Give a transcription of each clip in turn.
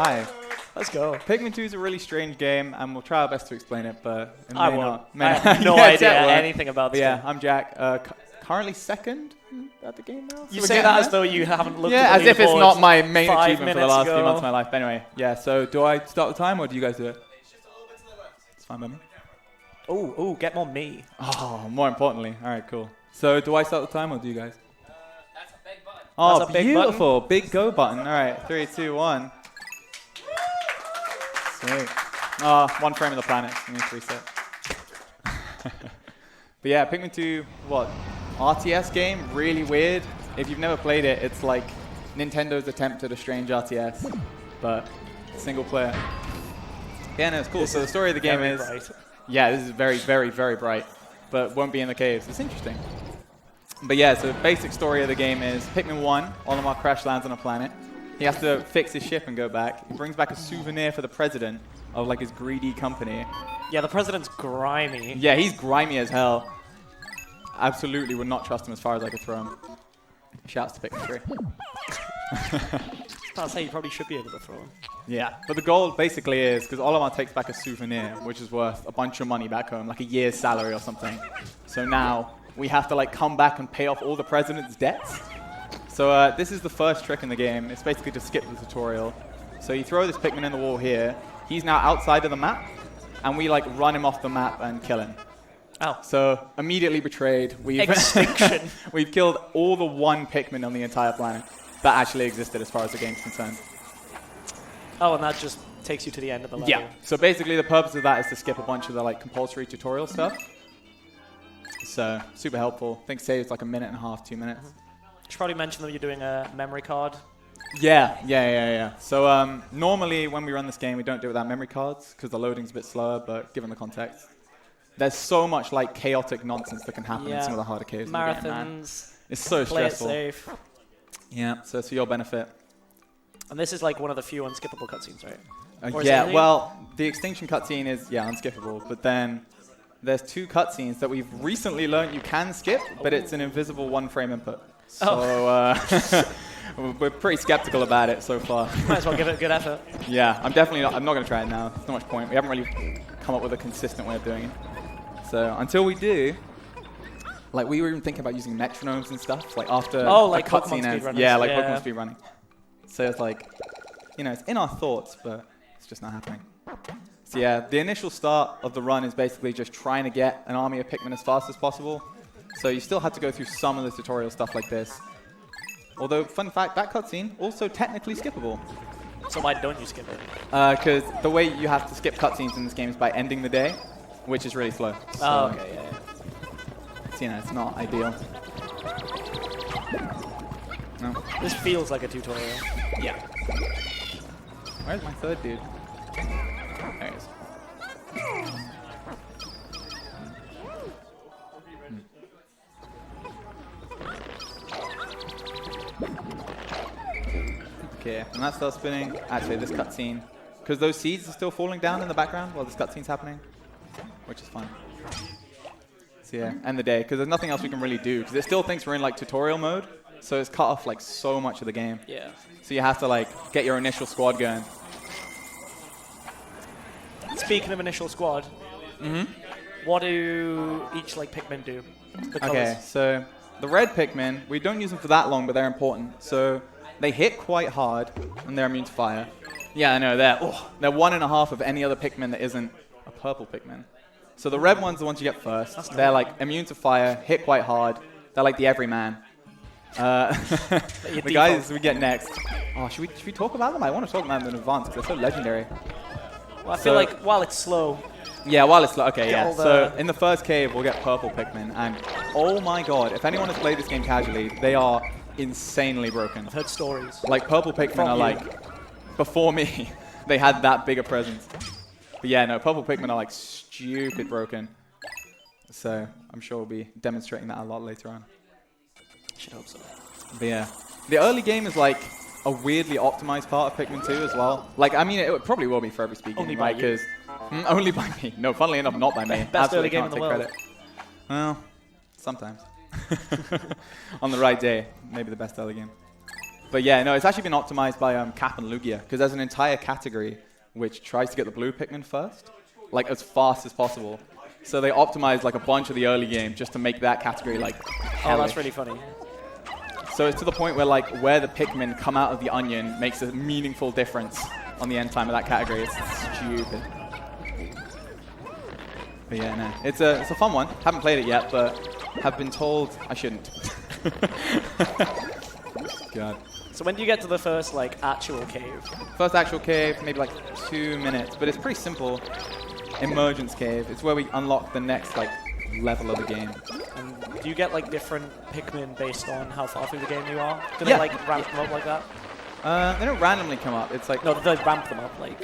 Hi. Let's go. Pikmin 2 is a really strange game, and we'll try our best to explain it, but it I may won't. not. I have no idea anything about this Yeah, game. I'm Jack. Currently second at the game now. You So say that as though you haven't looked yeah, at the as if it's leaderboard not my main 5 achievement for the minutes last few ago. months of my life. But anyway, yeah, so do I start the time, or do you guys do it? It's fine by me. Ooh, get more me. Oh, more importantly. All right, cool. So do I start the time, or do you guys? That's a big button. Oh, That's a big beautiful. Big go button. All right, 3, 2, 1. Sweet. Oh, one frame of the planet. I need to reset. But yeah, Pikmin 2, what? RTS game? Really weird. If you've never played it, it's like Nintendo's attempt at a strange RTS, but single player. Yeah, no, it's cool. So the story of the game is... Bright. Yeah, this is very, very, very bright, but won't be in the caves. It's interesting. But yeah, so the basic story of the game is Pikmin 1, Olimar crash lands on a planet. He has to fix his ship and go back. He brings back a souvenir for the president of like his greedy company. Yeah, the president's grimy. Yeah, he's grimy as hell. Absolutely would not trust him as far as I could throw him. Shouts to Pikmin 3. I'll say you probably should be able to throw him. Yeah, but the goal basically is, because Olimar takes back a souvenir, which is worth a bunch of money back home, like a year's salary or something. So now we have to like come back and pay off all the president's debts. So this is the first trick in the game. It's basically to skip the tutorial. So you throw this Pikmin in the wall here. He's now outside of the map, and we like run him off the map and kill him. Oh. So immediately betrayed. Extinction. We've killed all the one Pikmin on the entire planet that actually existed as far as the game's concerned. Oh, and that just takes you to the end of the level. Yeah. So basically the purpose of that is to skip a bunch of the like compulsory tutorial stuff. So super helpful. I think saves like a minute and a half, 2 minutes. Should probably mention that you're doing a memory card. Yeah. So normally when we run this game, we don't do it without memory cards because the loading's a bit slower, but given the context, there's so much like chaotic nonsense that can happen in some of the harder caves in the game, man. Marathons. It's so Play it stressful. safe. Yeah, so it's for your benefit. And this is like one of the few unskippable cutscenes, right? Yeah, well, the extinction cutscene is, unskippable, but then there's 2 cutscenes that we've recently learned you can skip, but it's an invisible 1-frame input. So we're pretty skeptical about it so far. Might as well give it a good effort. Yeah, I'm not going to try it now. There's not much point. We haven't really come up with a consistent way of doing it. So until we do, like we were even thinking about using metronomes and stuff, like after like a Pokemon cutscene ends. speedrunners. Yeah, like Yeah. Pokemon speedrunning. So it's like, it's in our thoughts, but it's just not happening. So yeah, the initial start of the run is basically just trying to get an army of Pikmin as fast as possible. So you still have to go through some of the tutorial stuff like this. Although, fun fact, that cutscene also technically skippable. So why don't you skip it? Because the way you have to skip cutscenes in this game is by ending the day, which is really slow. So, Oh, okay, yeah. so, it's not ideal. No. This feels like a tutorial. Yeah. Where's my third dude? There he is. Okay, and that starts spinning. Actually, this cutscene, because those seeds are still falling down in the background while this cutscene's happening, which is fun. So yeah, end the day, because there's nothing else we can really do, because it still thinks we're in like tutorial mode, so it's cut off like so much of the game. Yeah. So you have to like get your initial squad going. Speaking of initial squad, what do each like Pikmin do? The Okay, colours. so the red Pikmin, we don't use them for that long, but they're important. So they hit quite hard, and they're immune to fire. Yeah, I know, they're 1.5 of any other Pikmin that isn't a purple Pikmin. So the red one's the ones you get first. They're like immune to fire, hit quite hard. They're like the everyman. The guys we get next. Oh, should we talk about them? I want to talk about them in advance because they're so legendary. Well, I feel like while it's slow, yeah, while it's okay, yeah. all So in the first cave, we'll get purple Pikmin, and oh my god, if anyone has played this game casually, they are insanely broken. I've heard stories. Like purple Pikmin From are you. like, before me, they had that big a presence. But yeah, no, purple Pikmin are like stupid broken. So I'm sure we'll be demonstrating that a lot later on. Should hope so. But yeah, the early game is like a weirdly optimized part of Pikmin 2 as well. Like, I mean, it probably will be for every speaking, Only by right? you. Because only by me. No, funnily enough, not by me. Best early Absolutely game in can't the take world. credit. Well, sometimes. On the right day, maybe the best early game. But yeah, no, it's actually been optimized by Cap and Lugia, because there's an entire category which tries to get the blue Pikmin first, like as fast as possible. So they optimized like a bunch of the early game just to make that category like hellish. Oh, that's really funny. So it's to the point where like where the Pikmin come out of the onion makes a meaningful difference on the end time of that category. It's stupid. But yeah, no, it's a fun one. Haven't played it yet, but have been told I shouldn't. God. So when do you get to the first like actual cave? First actual cave, maybe like 2 minutes, but it's pretty simple. Emergence cave. It's where we unlock the next like level of the game. And do you get like different Pikmin based on how far through the game you are? Do Yeah. they like ramp them up like that? They don't randomly come up. It's like No, they ramp them up like.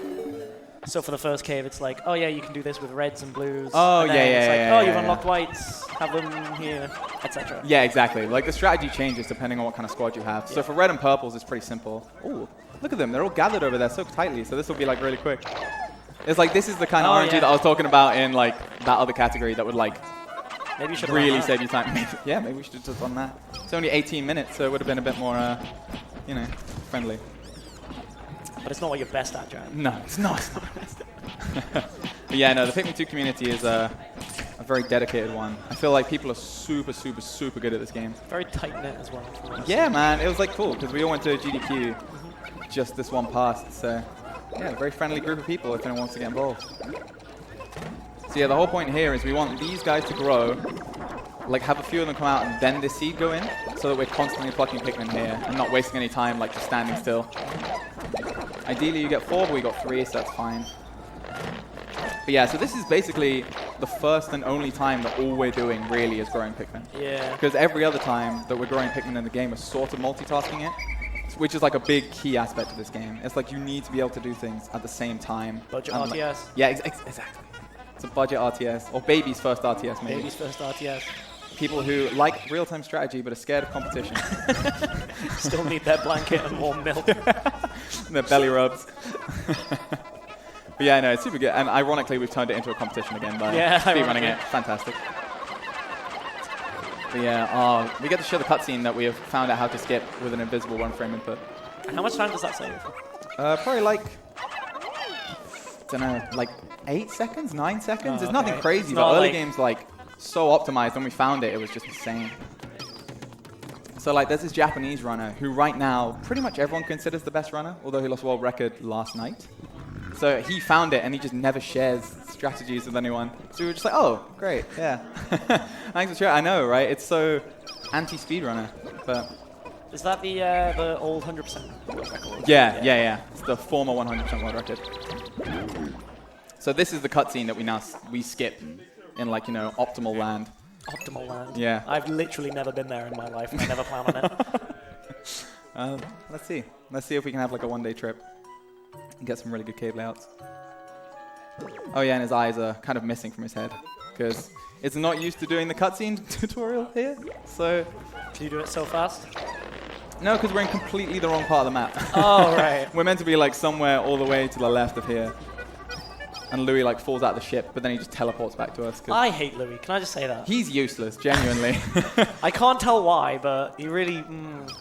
So for the first cave, it's like, oh yeah, you can do this with reds and blues. Oh, and then yeah, it's yeah, like, yeah, oh, yeah, you've yeah. unlocked whites, have them here, etc. yeah, exactly. Like the strategy changes depending on what kind of squad you have. So for red and purples, it's pretty simple. Ooh, look at them. They're all gathered over there so tightly. So this will be like really quick. It's like this is the kind of RNG that I was talking about in like that other category that would like Maybe you should really save you time. Maybe we should have just done that. It's only 18 minutes, so it would have been a bit more, you know, friendly. But it's not what you're best at, Jan. No, it's not. It's not best. But yeah, no, the Pikmin 2 community is a very dedicated one. I feel like people are super, super, super good at this game. Very tight knit as well. Yeah, man, it was like cool because we all went to GDQ just this one past. So yeah, very friendly group of people if anyone wants to get involved. So yeah, the whole point here is we want these guys to grow, like have a few of them come out and then this seed go in, so that we're constantly plucking Pikmin here and not wasting any time like just standing still. Ideally you get 4, but we got 3, so that's fine. But yeah, so this is basically the first and only time that all we're doing really is growing Pikmin. Yeah. Because every other time that we're growing Pikmin in the game, we're sort of multitasking it, which is like a big key aspect of this game. It's like you need to be able to do things at the same time. Budget And, RTS. Like, yeah, exactly. It's a budget RTS, or baby's first RTS maybe. Baby's first RTS. People who like real-time strategy but are scared of competition. Still need their blanket and warm milk. Their belly rubs. But yeah, no, it's super good. And ironically, we've turned it into a competition again by speedrunning it. Fantastic. But yeah, we get to show the cutscene that we have found out how to skip with an invisible 1-frame input. And how much time does that save? Probably like, don't know, like 8 seconds, 9 seconds. It's nothing crazy, It's but not early like games like so optimized. When we found it, it was just insane. So like, there's this Japanese runner who right now pretty much everyone considers the best runner, although he lost world record last night. So he found it and he just never shares strategies with anyone. So we were just like, oh, great, yeah. Thanks for sharing. I know, right? It's so anti-speedrunner, but Is that the old 100% world record? yeah. It's the former 100% world record. So this is the cutscene that we skip in like, you know, optimal land. Optimal land. Yeah. I've literally never been there in my life and I never plan on it. Let's see. Let's see if we can have like a one-day trip and get some really good cave layouts. Oh yeah, and his eyes are kind of missing from his head because it's not used to doing the cutscene tutorial here. So Can you do it so fast? no, because we're in completely the wrong part of the map. Oh, right. We're meant to be like somewhere all the way to the left of here. And Louis like falls out of the ship, but then he just teleports back to us. I hate Louis. Can I just say that? He's useless, genuinely. I can't tell why, but he really...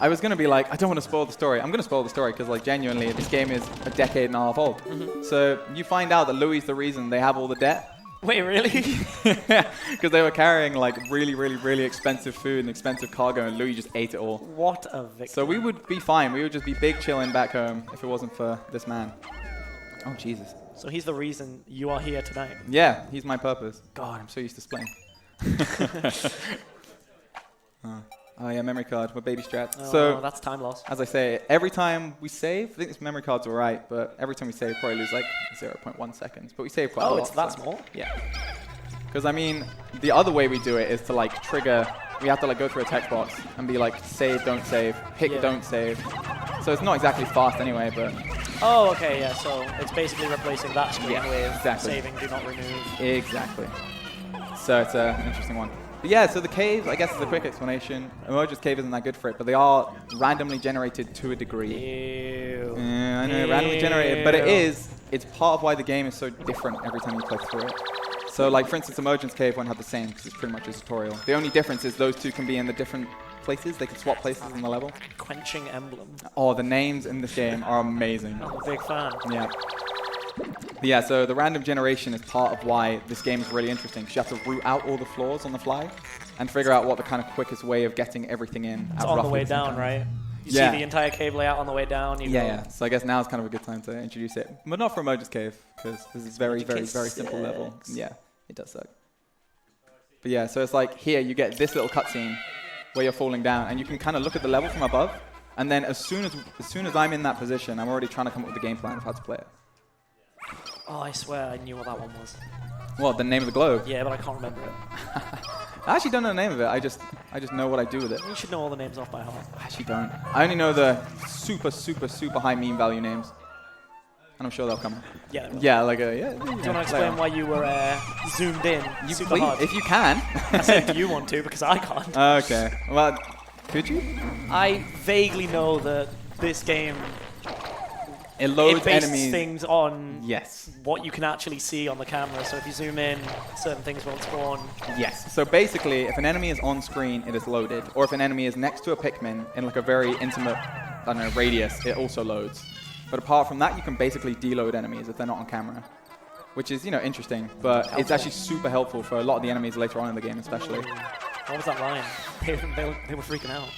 I was going to be like, I don't want to spoil the story. I'm going to spoil the story because like genuinely, this game is a decade and a half old. So you find out that Louis is the reason they have all the debt. Wait, really? Because they were carrying like really, really, really expensive food and expensive cargo, and Louis just ate it all. What a victim. So we would be fine. We would just be big chilling back home if it wasn't for this man. Oh, Jesus. So he's the reason you are here tonight. Yeah, he's my purpose. God, I'm so used to splitting. Oh yeah, memory card. We're baby strapped. Oh, So that's time loss. as I say, every time we save, I think this memory card's alright, but every time we save, probably lose like 0.1 seconds. But we save quite a Oh, lot. it's that so- small? Yeah. Because I mean, the other way we do it is to like trigger. We have to like go through a text box and be like, save, don't save, pick, Yeah. don't save. So it's not exactly fast anyway, but Oh, okay, yeah. So it's basically replacing that screen Yeah, with exactly. saving, do not remove. exactly. So it's an interesting one. But yeah, so the caves, I guess, is a quick explanation. Emergence Cave isn't that good for it, but they are randomly generated to a degree. Ew. Yeah, I know, randomly generated, but it's part of why the game is so different every time you play through it. So like, for instance, Emergence Cave won't have the same because it's pretty much a tutorial. The only difference is those two can be in the different places. They can swap places in the level. Quenching Emblem. Oh, the names in this game are amazing. I'm a big fan. Yeah. Yeah, so the random generation is part of why this game is really interesting, because you have to root out all the floors on the fly and figure out what the kind of quickest way of getting everything in. It's on the way down, right? You see the entire cave layout on the way down. Yeah. So I guess now is kind of a good time to introduce it. But not for Emoji's Cave, because this is very, very, very simple level. Yeah, it does suck. But yeah, so it's like here you get this little cutscene where you're falling down, and you can kind of look at the level from above, and then as soon as I'm in that position, I'm already trying to come up with the game plan of how to play it. Oh, I swear I knew what that one was. What, the name of the globe? Yeah, but I can't remember it. I actually don't know the name of it. I just know what I do with it. You should know all the names off by heart. I actually don't. I only know the super, super, super high meme value names. And I'm sure they'll come. Yeah, they will. Yeah, like a, Do you want to explain why you were zoomed in super please, hard? if you can. I said you want to, because I can't. Okay. Well, could you? I vaguely know that this game It loads it bases enemies. things on Yes. what you can actually see on the camera. So if you zoom in, certain things won't spawn. Yes. So basically, if an enemy is on screen, it is loaded. Or if an enemy is next to a Pikmin in like a very intimate, I don't know, radius, it also loads. But apart from that, you can basically deload enemies if they're not on camera. Which is, interesting. But Helpful. it's actually super helpful for a lot of the enemies later on in the game, especially. What was that line? They were freaking out.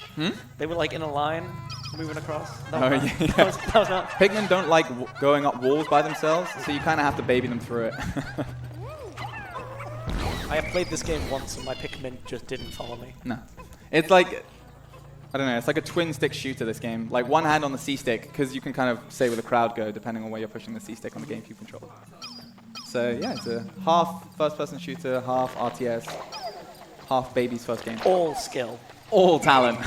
They were like in a line, moving across. Oh, yeah. That was not. Pikmin don't like going up walls by themselves, so you kind of have to baby them through it. I have played this game once and my Pikmin just didn't follow me. No. It's like, I don't know, it's like a twin stick shooter, this game. Like one hand on the C stick, because you can kind of say where the crowd go, depending on where you're pushing the C stick on the GameCube controller. So yeah, it's a half first person shooter, half RTS, half baby's first game. All skill. All talent.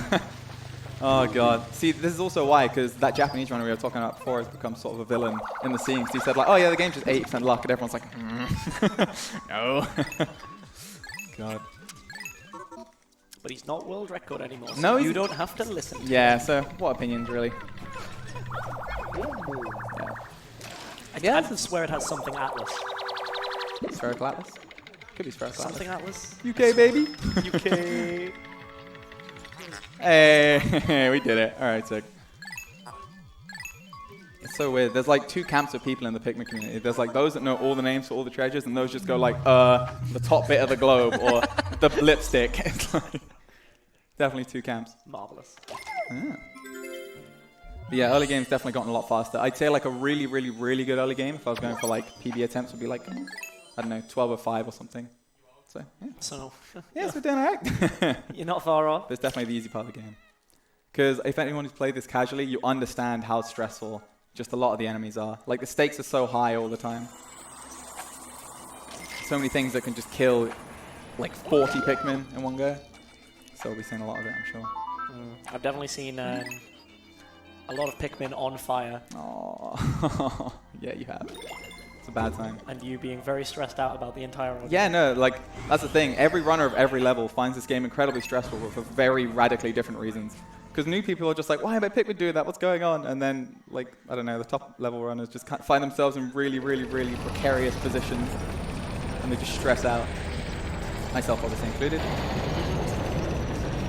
Oh god. See, this is also why, because that Japanese runner we were talking about before has become sort of a villain in the scene. He said like, oh yeah, the game's just 80% luck, and everyone's like, no. God. But he's not world record anymore, so No, you don't have to listen. Yeah, so what opinions really? I swear it has something Atlas. Spherical Atlas? Could be Spherical Something Atlas. Atlas? UK baby? UK. Hey, we did it. Alright, sick. It's so weird. There's like two camps of people in the Pikmin community. There's like those that know all the names for all the treasures, and those just go like, the top bit of the globe, or the lipstick. It's like, definitely two camps. Marvelous. Ah. But yeah, early games definitely gotten a lot faster. I'd say like a really, really, really good early game, if I was going for like PB attempts, would be like, I don't know, 12:05 or something. So, yeah. So, Yes, we're doing alright. you're not far off. But it's definitely the easy part of the game. Because if anyone who's played this casually, you understand how stressful just a lot of the enemies are. Like, the stakes are so high all the time. So many things that can just kill, like, 40 Pikmin in one go. So we'll be seeing a lot of it, I'm sure. I've definitely seen a lot of Pikmin on fire. Oh, yeah, you have. It's a bad time. And you being very stressed out about the entire ordeal. Yeah, no, like, that's the thing. Every runner of every level finds this game incredibly stressful for very radically different reasons. Because new people are just like, why am I Pikmin doing that? What's going on? And then, like, I don't know, the top level runners just find themselves in really, really, really precarious positions. And they just stress out. Myself obviously included.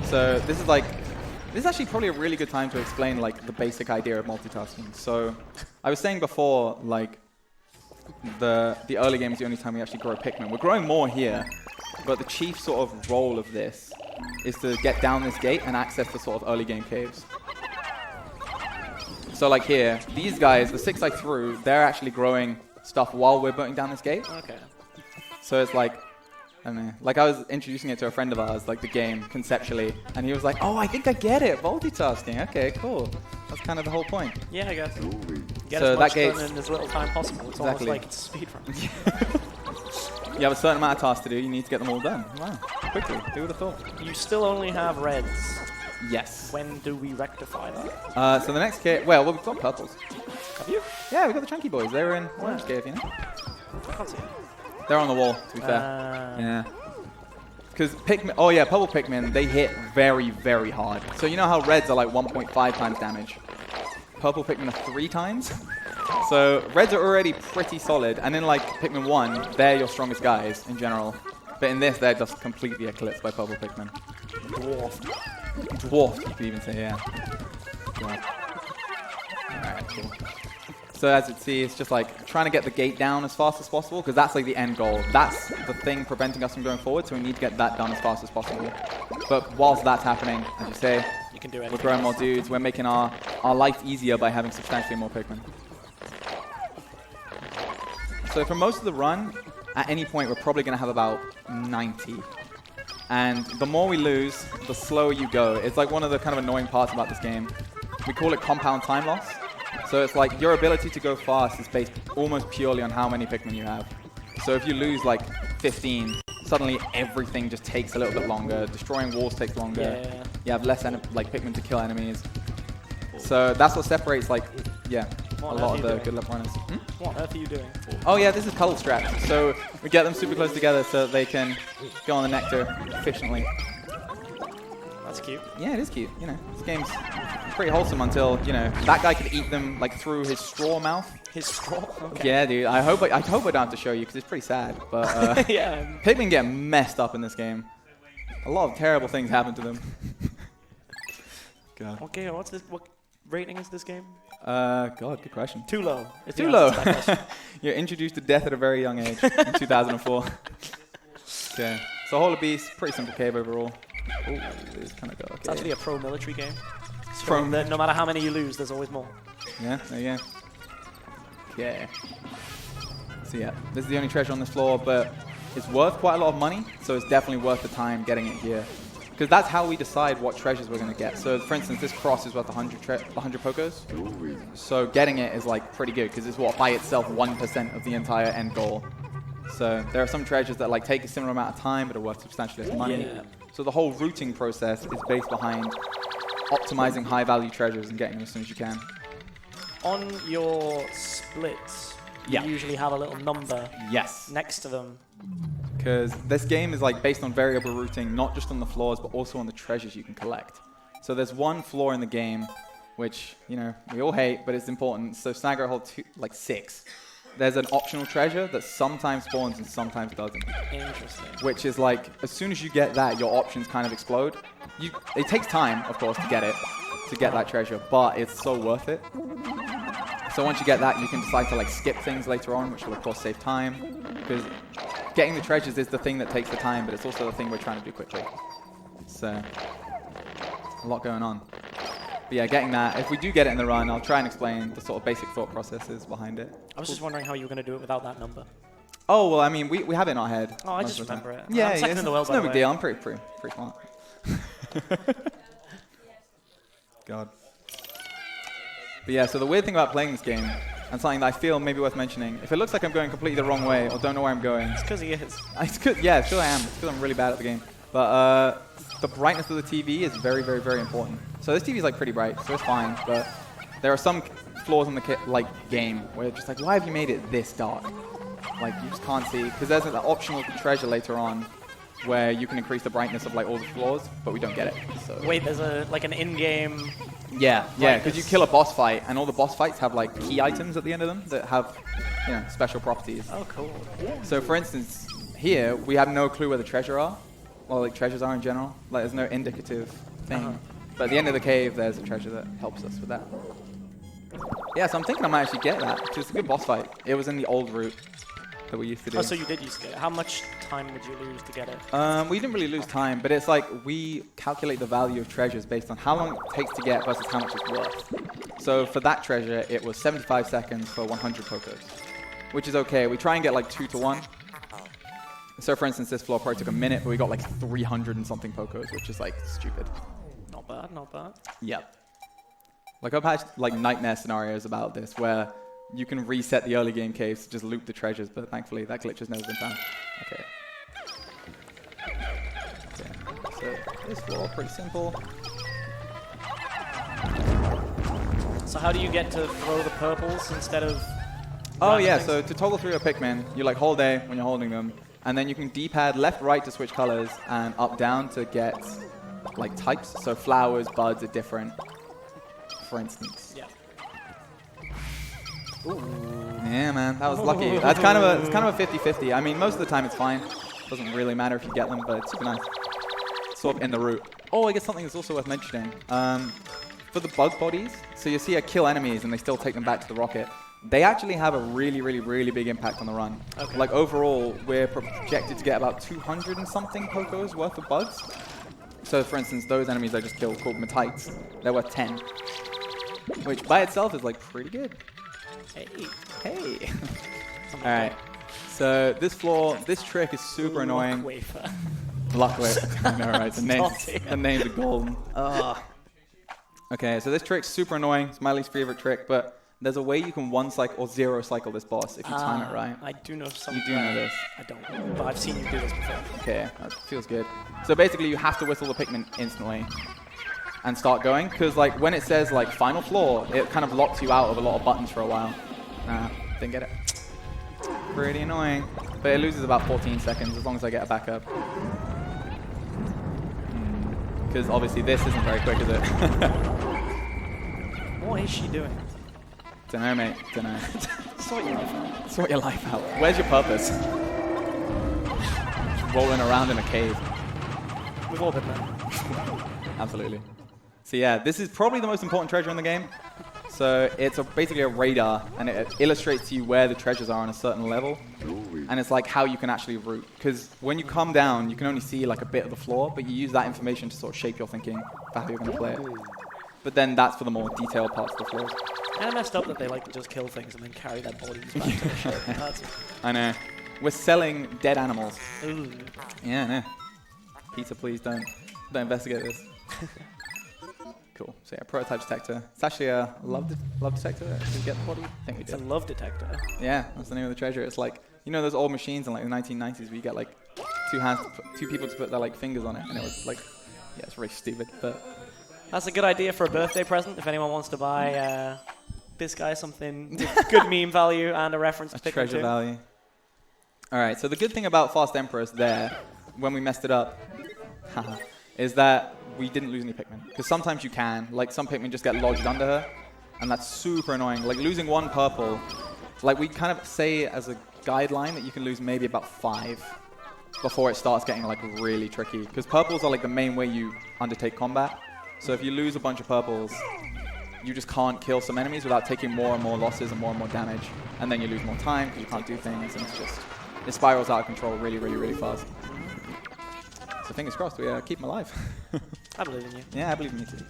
So this is actually probably a really good time to explain, like, the basic idea of multitasking. So I was saying before, like, the early game is the only time we actually grow Pikmin. We're growing more here, but the chief sort of role of this is to get down this gate and access the sort of early game caves. So like here, these guys, the 6 I threw, they're actually growing stuff while we're putting down this gate. Okay. So it's like, I don't know, like I was introducing it to a friend of ours, like the game, conceptually, and he was like, oh, I think I get it, multitasking, okay, cool. That's kind of the whole point. Yeah, I guess. Get So as much that done in as little time possible. It's almost Exactly. like it's a speedrun. You have a certain amount of tasks to do, you need to get them all done. Wow, quickly, who would have thought? You still only have reds. Yes. When do we rectify that? So the next cave, well, we've got purples. Have you? Yeah, we've got the chunky boys, they were in orange cave, you know? I can't see it. They're on the wall, to be fair. Yeah. Because Pikmin, oh yeah, purple Pikmin, they hit very, very hard. So you know how reds are like 1.5 times damage? Purple Pikmin are 3 times? So reds are already pretty solid, and in like Pikmin 1, they're your strongest guys in general. But in this, they're just completely eclipsed by purple Pikmin. Dwarf. Dwarfed, you could even say, yeah. Alright, cool. So as you see, it's just like trying to get the gate down as fast as possible, because that's like the end goal. That's the thing preventing us from going forward, so we need to get that done as fast as possible. But whilst that's happening, as you say, You can do it. we're growing more dudes, we're making our life easier by having substantially more Pikmin. So for most of the run, at any point, we're probably going to have about 90. And the more we lose, the slower you go. It's like one of the kind of annoying parts about this game. We call it compound time loss. So it's like your ability to go fast is based almost purely on how many Pikmin you have. So if you lose like 15, suddenly everything just takes a little bit longer. Destroying walls takes longer. Yeah. You have less like Pikmin to kill enemies. So that's what separates like, yeah, a lot of the good luck runners. What on earth are you doing? Oh yeah, this is cuddle straps. So we get them super close together so that they can go on the nectar efficiently. That's cute. Yeah, it is cute. You know, this game's pretty wholesome until, you know, that guy could eat them like through his straw mouth. His straw? Okay. Yeah, dude. I hope I don't have to show you because it's pretty sad. But yeah. Pikmin get messed up in this game. A lot of terrible things happen to them. God. Okay, what's this? What rating is this game? God, good question. Too low. It's Too low. You're introduced to death at a very young age in 2004. Okay. So Hall of Beasts, pretty simple cave overall. Ooh, this kind of go. Okay. It's actually a pro-military game. Pro- No matter how many you lose, there's always more. Yeah, there you go. Okay. So yeah, this is the only treasure on this floor, but it's worth quite a lot of money, so it's definitely worth the time getting it here. Because that's how we decide what treasures we're going to get. So for instance, this cross is worth 100 Pokos. So getting it is like pretty good, because it's what by itself 1% of the entire end goal. So there are some treasures that like take a similar amount of time, but are worth substantially less money. Yeah. So the whole routing process is based behind optimizing high-value treasures and getting them as soon as you can. On your splits, Yeah. you usually have a little number Yes. next to them. Because this game is like based on variable routing, not just on the floors, but also on the treasures you can collect. So there's one floor in the game, which, you know, we all hate, but it's important. So Snagger Hole 6. There's an optional treasure that sometimes spawns and sometimes doesn't. Interesting. Which is like, as soon as you get that, your options kind of explode. It takes time, of course, to get that treasure, but it's so worth it. So once you get that, you can decide to like skip things later on, which will of course save time. Because getting the treasures is the thing that takes the time, but it's also the thing we're trying to do quickly. So, a lot going on. But yeah, getting that, if we do get it in the run, I'll try and explain the sort of basic thought processes behind it. I was just wondering how you were going to do it without that number. Oh, well, I mean, we have it in our head. Oh, I just remember it. Yeah, I'm second in the world, it's by no the big way. deal. I'm pretty smart. God. But yeah, so the weird thing about playing this game, and something that I feel maybe worth mentioning, if it looks like I'm going completely the wrong way or don't know where I'm going, It's because he is. yeah, it's because I am. It's because I'm really bad at the game. But the brightness of the TV is very, very, very important. So this TV is like pretty bright, so it's fine. But there are some flaws in the game where it's just like, why have you made it this dark? Like you just can't see, because there's an optional treasure later on where you can increase the brightness of like all the floors, but we don't get it. So Wait, there's an in-game. yeah, because you kill a boss fight, and all the boss fights have like key items at the end of them that have, you know, special properties. Oh, cool. So for instance, here we have no clue where the treasures are in general. Like there's no indicative thing. But at the end of the cave, there's a treasure that helps us with that. Yeah, so I'm thinking I might actually get that, because it's a good boss fight. It was in the old route that we used to do. Oh, so you did used to get it. How much time would you lose to get it? We didn't really lose time, but it's like we calculate the value of treasures based on how long it takes to get versus how much it's worth. So for that treasure, it was 75 seconds for 100 Pokos, which is okay. We try and get like 2 to 1. So for instance, this floor probably took a minute, but we got like 300 and something Pokos, which is like stupid. Not bad, not bad. Yep. Like I've had like nightmare scenarios about this where you can reset the early game caves to just loot the treasures, but thankfully that glitch has never been found. Okay. So this floor, pretty simple. So how do you get to throw the purples instead of... Oh yeah, things? so to toggle through your Pikmin, you like hold A when you're holding them, and then you can D-pad left, right to switch colors, and up, down to get like types. So flowers, buds are different, for instance. Yeah. Yeah, man, that was lucky. That's kind of it's kind of a 50-50. I mean, most of the time it's fine. Doesn't really matter if you get them, but it's super nice. Sort of in the route. I guess something that's also worth mentioning. For the bug bodies, so you see kill enemies and they still take them back to the rocket. They actually have a really, really, really big impact on the run. Okay. Like overall, we're projected to get about 200 and something Pokos worth of bugs. So for instance, those enemies I just killed called Metites, they're worth 10. Which by itself is like pretty good. Hey. Alright. So this floor, this trick is super annoying. Wafer. Luckily, I know, right? The names are golden. Okay, so this trick's super annoying. It's my least favorite trick, but there's a way you can one cycle or zero cycle this boss if you time it right. I do know something. You do know this. I don't, but I've seen you do this before. Okay, that feels good. So basically, you have to whistle the Pikmin instantly and start going, because like when it says like final floor, it kind of locks you out of a lot of buttons for a while. Didn't get it. Pretty annoying, but it loses about 14 seconds as long as I get a backup. Because obviously this isn't very quick, is it? What is she doing? Dunno, mate. Dunno. Sort your life out. Sort your life out. Where's your purpose? Just rolling around in a cave. We've all been there. Absolutely. So yeah, this is probably the most important treasure in the game. So it's basically a radar, and it illustrates to you where the treasures are on a certain level. And it's like how you can actually route. Because when you come down, you can only see like a bit of the floor, but you use that information to sort of shape your thinking for how you're going to play it. But then that's for the more detailed parts of the floors. Kind of messed up that they like to just kill things and then carry their bodies back to the ship. I know. We're selling dead animals. Ooh. Yeah, I know. Pizza, please don't investigate this. Cool. So yeah, prototype detector. It's actually a love detector. Did we get the body? I think we It's did. a love detector. Yeah, that's the name of the treasure. It's like, you know those old machines in like the 1990s where you get like two people to put their like fingers on it, and it was like, yeah, it's really stupid, but That's a good idea for a birthday present if anyone wants to buy this guy something with good meme value and a reference to Pikmin treasure 2. value. All right, so the good thing about Fast Empress there, when we messed it up, is that we didn't lose any Pikmin. Because sometimes you can. Like, some Pikmin just get lodged under her, and that's super annoying. Like, losing one purple, like, we kind of say as a guideline that you can lose maybe about 5 before it starts getting, like, really tricky. Because purples are, like, the main way you undertake combat. So if you lose a bunch of purples, you just can't kill some enemies without taking more and more losses and more damage. And then you lose more time because you can't do things, and it's just, it spirals out of control really, really, really fast. So fingers crossed, we keep them alive. I believe in you. Yeah, I believe in you too.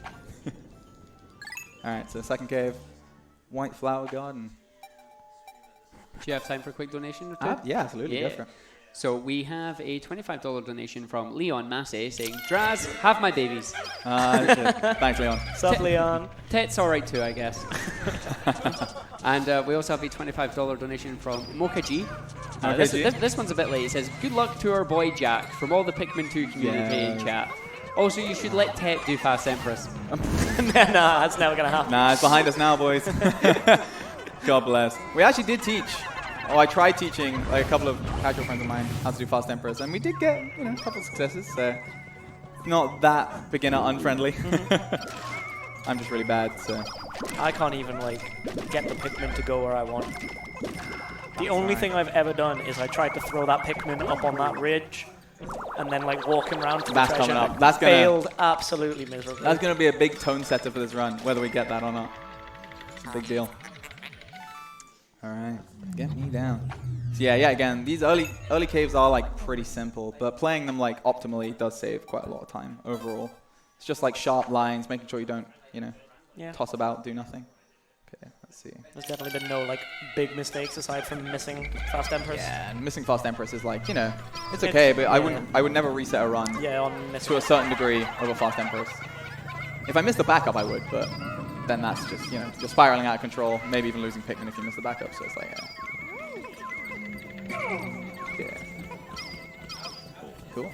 Alright, so second cave, White Flower Garden. Do you have time for a quick donation or two? Yeah, absolutely, go for it. So we have a $25 donation from Leon Massey saying, Draz, have my babies. Thanks, Leon. Sup, Leon? Tet's alright too, I guess. And we also have a $25 donation from Mocha G. This one's a bit late. It says, good luck to our boy Jack from all the Pikmin 2 community in chat. Also, you should let Tet do Fast Empress. Nah, that's never going to happen. Nah, it's behind us now, boys. God bless. We actually did teach. I tried teaching like a couple of casual friends of mine how to do Fast Empress, and we did get a couple of successes. So not that beginner unfriendly. I'm just really bad. So I can't even like get the Pikmin to go where I want. The only thing I've ever done is I tried to throw that Pikmin up on that ridge, and then like walk him around to the treasure. Coming up. That's failed absolutely miserably. That's gonna be a big tone setter for this run, whether we get that or not. It's a big deal. All right, get me down. So yeah, again, these early caves are like pretty simple, but playing them like optimally does save quite a lot of time overall. It's just like sharp lines, making sure you don't, toss about, do nothing. Okay, let's see. There's definitely been no like big mistakes aside from missing Fast Empress. Yeah, and missing Fast Empress is like, it's okay, but I would never reset a run to a certain degree over Fast Empress. If I missed the backup, I would, but then that's just, you're spiraling out of control, maybe even losing Pikmin if you miss the backup, so it's like, yeah. Cool.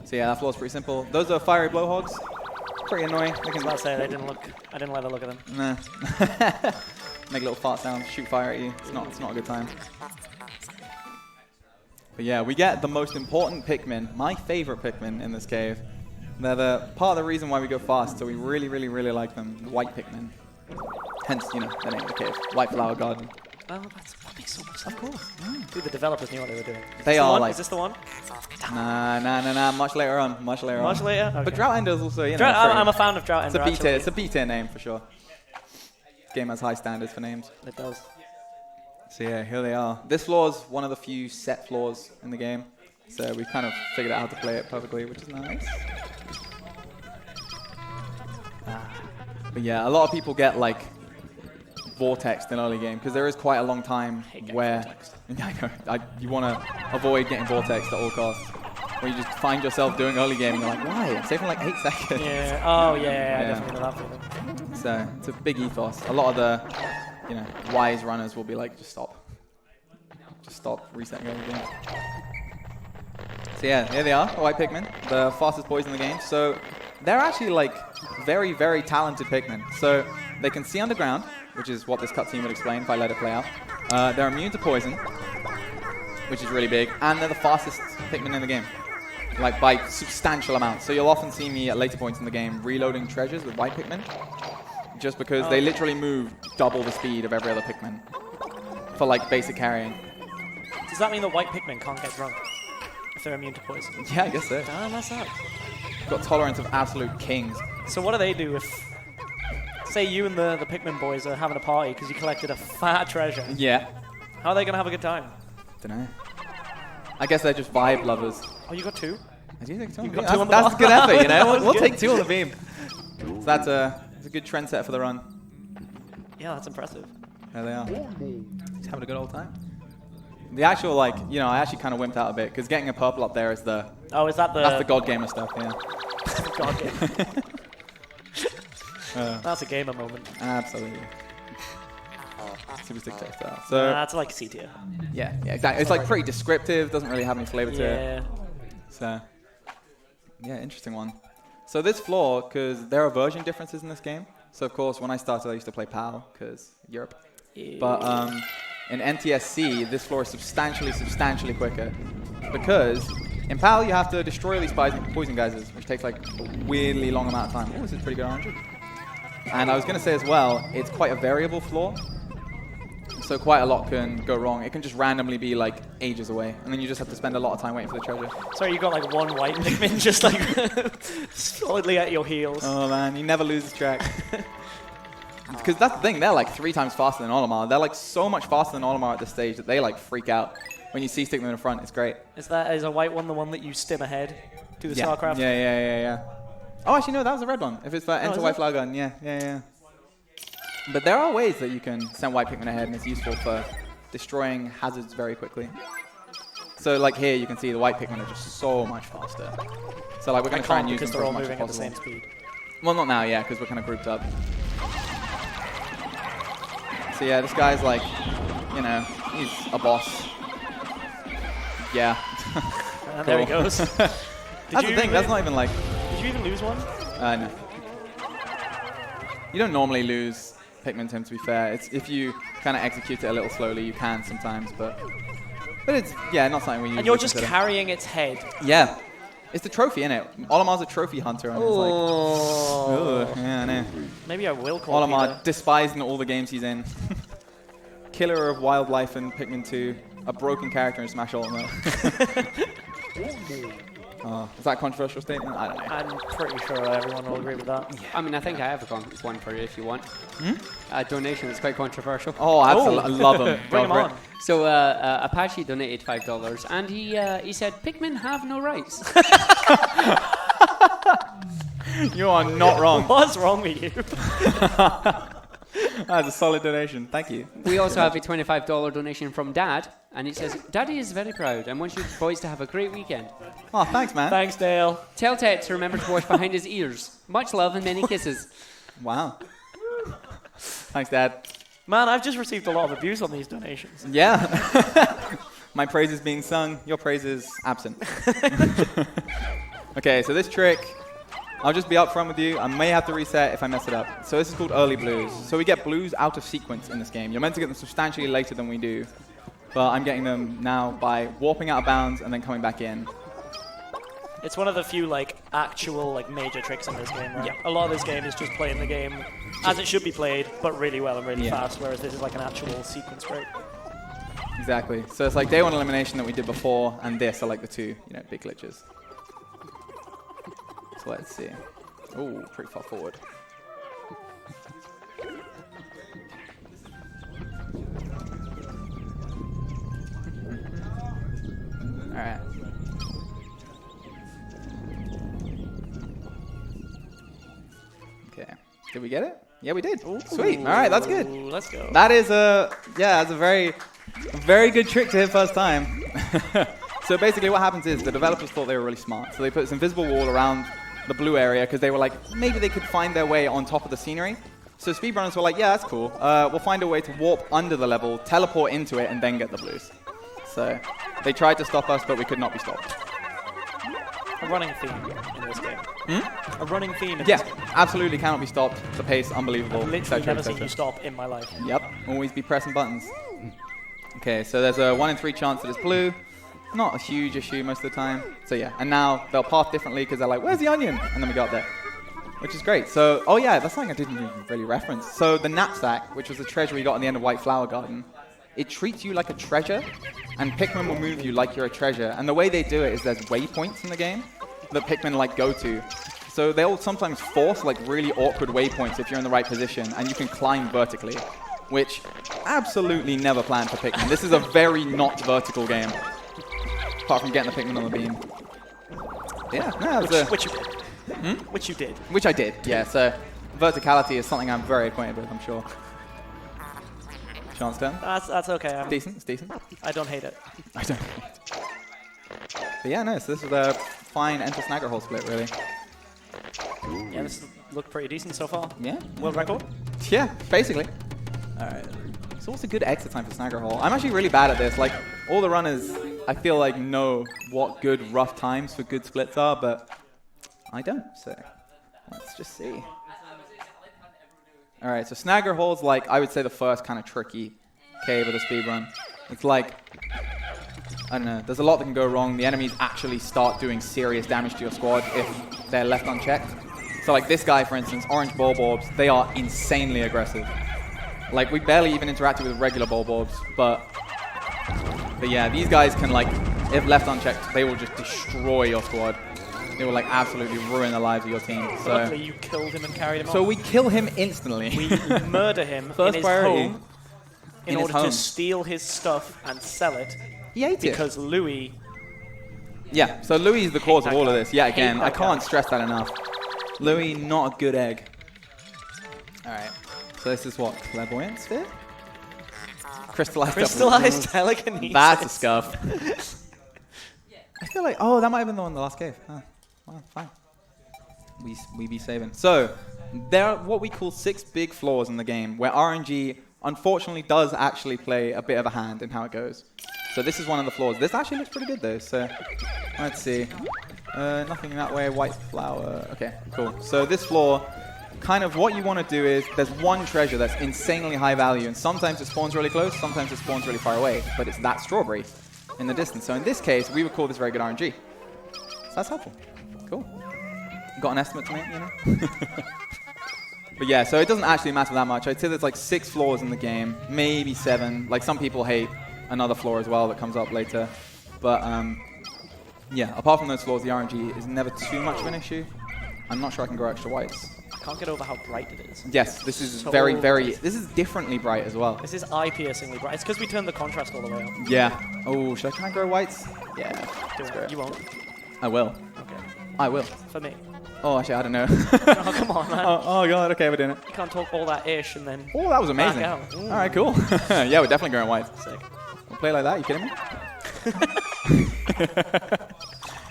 So yeah, that floor's pretty simple. Those are fiery blowhogs. Pretty annoying. I was about to say, I didn't like the look of them. Nah. Make little fart sounds, shoot fire at you. It's not a good time. But yeah, we get the most important Pikmin, my favorite Pikmin in this cave. They're the part of the reason why we go fast, so we really, really, really like them. The white Pikmin. Hence, the name of the cave. White Flower Garden. Oh, that makes so much sense. Of course. Dude, the developers knew what they were doing. They are like. Is this the one? Nah. Much later on. Much later. Okay. But Drought Ender is also, you know. I'm a fan of Drought Ender. It's a B-tier name for sure. This game has high standards for names. It does. So yeah, here they are. This floor is one of the few set floors in the game. So we kind of figured out how to play it perfectly, which is nice. But yeah, a lot of people get like vortexed in early game because there is quite a long time where you want to avoid getting vortexed at all costs. Where you just find yourself doing early game and you're like, why? I'm saving like 8 seconds. Yeah. Oh yeah. I definitely know that feeling. So it's a big ethos. A lot of the wise runners will be like, just stop. Just stop resetting every game. So yeah, here they are, the white Pikmin, the fastest boys in the game. So they're actually like very, very talented Pikmin. So they can see underground, which is what this cutscene would explain if I let it play out. They're immune to poison, which is really big, and they're the fastest Pikmin in the game, like by substantial amounts. So you'll often see me at later points in the game reloading treasures with white Pikmin, just because they literally move double the speed of every other Pikmin for like basic carrying. Does that mean the white Pikmin can't get drunk if they're immune to poison? Yeah, I guess so. Damn, that sucks. Got tolerance of absolute kings. So what do they do if, say you and the Pikmin boys are having a party because you collected a fat treasure? Yeah. How are they going to have a good time? Dunno. I guess they're just vibe lovers. Oh, you got 2? I do think so. You got 2 on the That's a good effort, you know? We'll good. take 2 on the beam. So that's a good trend set for the run. Yeah, that's impressive. There they are. Just having a good old time. The actual, like, I actually kind of wimped out a bit, because getting a purple up there is the... Oh, is that the... That's the God Gamer stuff, yeah. God Gamer. That's a gamer moment. Absolutely. Super stick textile. So that's like C tier. Yeah, exactly. It's like pretty descriptive, doesn't really have any flavor to it. So, yeah, interesting one. So this floor, because there are version differences in this game. So of course, when I started, I used to play PAL, because Europe. Yeah. But in NTSC, this floor is substantially quicker. Because in PAL, you have to destroy these poison geysers, which takes like a weirdly long amount of time. Oh, this is pretty good orange. And I was going to say as well, it's quite a variable floor. So quite a lot can go wrong. It can just randomly be like ages away, and then you just have to spend a lot of time waiting for the treasure. Sorry, you got like one white Pikmin just like solidly at your heels. Oh man, you never lose track. Because that's the thing, they're like 3 times faster than Olimar. They're like so much faster than Olimar at this stage that they like freak out. When you see stick them in the front, it's great. Is a white one the one that you stim ahead to the StarCraft? Yeah. Oh, actually no, that was a red one. If it's for enter white flower gun, yeah. But there are ways that you can send white Pikmin ahead, and it's useful for destroying hazards very quickly. So like here, you can see the white Pikmin are just so much faster. So like we're going to try and use them for as much as possible. Because they're all moving at the same speed. Well, not now, yeah, because we're kind of grouped up. So yeah, this guy's like, he's a boss. Yeah. And there he goes. That's the thing, that's not even like... Did you even lose one? No. You don't normally lose Pikmin, Tim, to be fair. It's if you kind of execute it a little slowly, you can sometimes, but it's, not something we usually And you're just consider. carrying its head. Yeah. It's the trophy, innit? Olimar's a trophy hunter, and it's like... Oh, yeah, I know. Maybe I will call Olimar, despised in all the games he's in. Killer of wildlife in Pikmin 2. A broken character in Smash Ultimate. Is that a controversial statement? I don't know. I'm pretty sure everyone will agree with that. Yeah. I mean, I think I have one for you if you want. A donation that's quite controversial. Oh, absolutely. I love them. Bring them on. So Apache donated $5, and he said, Pikmin have no rights. You are not wrong. What's wrong with you? That's a solid donation. Thank you. We also have a $25 donation from Dad, and he says, Daddy is very proud and wants you boys to have a great weekend. Oh, thanks, man. Thanks, Dale. Tell Ted to remember to wash behind his ears. Much love and many kisses. Wow. Thanks, Dad. Man, I've just received a lot of abuse on these donations. Yeah. My praise is being sung. Your praise is absent. Okay, so this trick... I'll just be upfront with you. I may have to reset if I mess it up. So this is called early blues. So we get blues out of sequence in this game. You're meant to get them substantially later than we do. But I'm getting them now by warping out of bounds and then coming back in. It's one of the few like actual like major tricks in this game, right? A lot of this game is just playing the game as it should be played, but really well and really fast, whereas this is like an actual sequence break. Exactly. So it's like day one elimination that we did before, and this are like the two, big glitches. So let's see. Oh, pretty far forward. All right. Okay. Did we get it? Yeah, we did. Ooh. Sweet. All right, that's good. Let's go. That is that's a very good trick to hit first time. So basically what happens is the developers thought they were really smart. So they put this invisible wall around the blue area because they were like, maybe they could find their way on top of the scenery. So speedrunners were like, yeah, that's cool. We'll find a way to warp under the level, teleport into it, and then get the blues. So they tried to stop us, but we could not be stopped. A running theme in this game. A running theme in Yeah, this game. absolutely cannot be stopped. The pace, unbelievable. I've literally etc., never seen etc. you stop in my life. Yep, always be pressing buttons. Okay, so there's a 1 in 3 chance that it's blue. Not a huge issue most of the time. So yeah, and now they'll path differently because they're like, where's the onion? And then we got there, which is great. So, oh yeah, that's something I didn't even really reference. So the knapsack, which was the treasure we got in the end of White Flower Garden, it treats you like a treasure, and Pikmin will move you like you're a treasure. And the way they do it is there's waypoints in the game that Pikmin like go to. So they'll sometimes force like really awkward waypoints if you're in the right position, and you can climb vertically, which absolutely never planned for Pikmin. This is a very not vertical game, apart from getting the Pikmin on the beam. Yeah, no, Which you did. Which you did. Which I did, yeah. So verticality is something I'm very acquainted with, I'm sure. Chance turn. That's okay. Decent, it's decent. I don't hate it. I don't. But yeah, no, so this was a fine enter snagger hole split, really. Yeah, this looked pretty decent so far. Yeah. World record? Yeah, basically. Alright. It's also good exit time for snagger hole. I'm actually really bad at this. Like, all the runners, I feel like, know what good rough times for good splits are, but I don't, so let's just see. Alright, so snagger hole's like, I would say the first kind of tricky cave of the speedrun. It's like, I don't know, there's a lot that can go wrong. The enemies actually start doing serious damage to your squad if they're left unchecked. So like this guy, for instance, orange bulb orbs, they are insanely aggressive. Like, we barely even interacted with regular bulb orbs, but yeah, these guys can like, if left unchecked, they will just destroy your squad. They will like absolutely ruin the lives of your team. So luckily you killed him and carried him off. So we kill him instantly. We murder him First in his priority. home in order to steal his stuff and sell it. He ate it. Because Louis... Yeah, so Louis is the cause of all of this. Yeah, again, Hate I that can't guy. stress that enough. Louis, not a good egg. Alright, so this is what? Clairvoyant sphere? Crystallized telekinesis. That's a scuff. I feel like, oh, that might have been the one in the last cave. Oh, well, fine. We be saving. So, there are what we call 6 big flaws in the game, where RNG, unfortunately, does actually play a bit of a hand in how it goes. So this is one of the flaws. This actually looks pretty good, though. So, let's see. Nothing that way. White flower. Okay, cool. So this floor, kind of what you want to do is, there's one treasure that's insanely high value, and sometimes it spawns really close, sometimes it spawns really far away, but it's that strawberry in the distance. So in this case, we would call this very good RNG. So that's helpful. Cool. Got an estimate to make, you know? But yeah, so it doesn't actually matter that much. I'd say there's like 6 floors in the game, maybe 7. Like some people hate another floor as well that comes up later. But yeah, apart from those floors, the RNG is never too much of an issue. I'm not sure I can grow extra whites. I can't get over how bright it is. Yes, this is So very, bright. this is differently bright as well. This is eye-piercingly bright. It's because we turned the contrast all the way up. Yeah. Oh, should I try and grow whites? Yeah. Do let's it. grow it. You won't. I will. Okay. I will. For me. Oh, actually, I don't know. Oh, come on, man. Oh, God. Okay, we're doing it. You can't talk all that ish and then... Oh, that was amazing. Back out. All right, cool. Yeah, we're definitely growing whites. Sick. We'll play like that, you kidding me?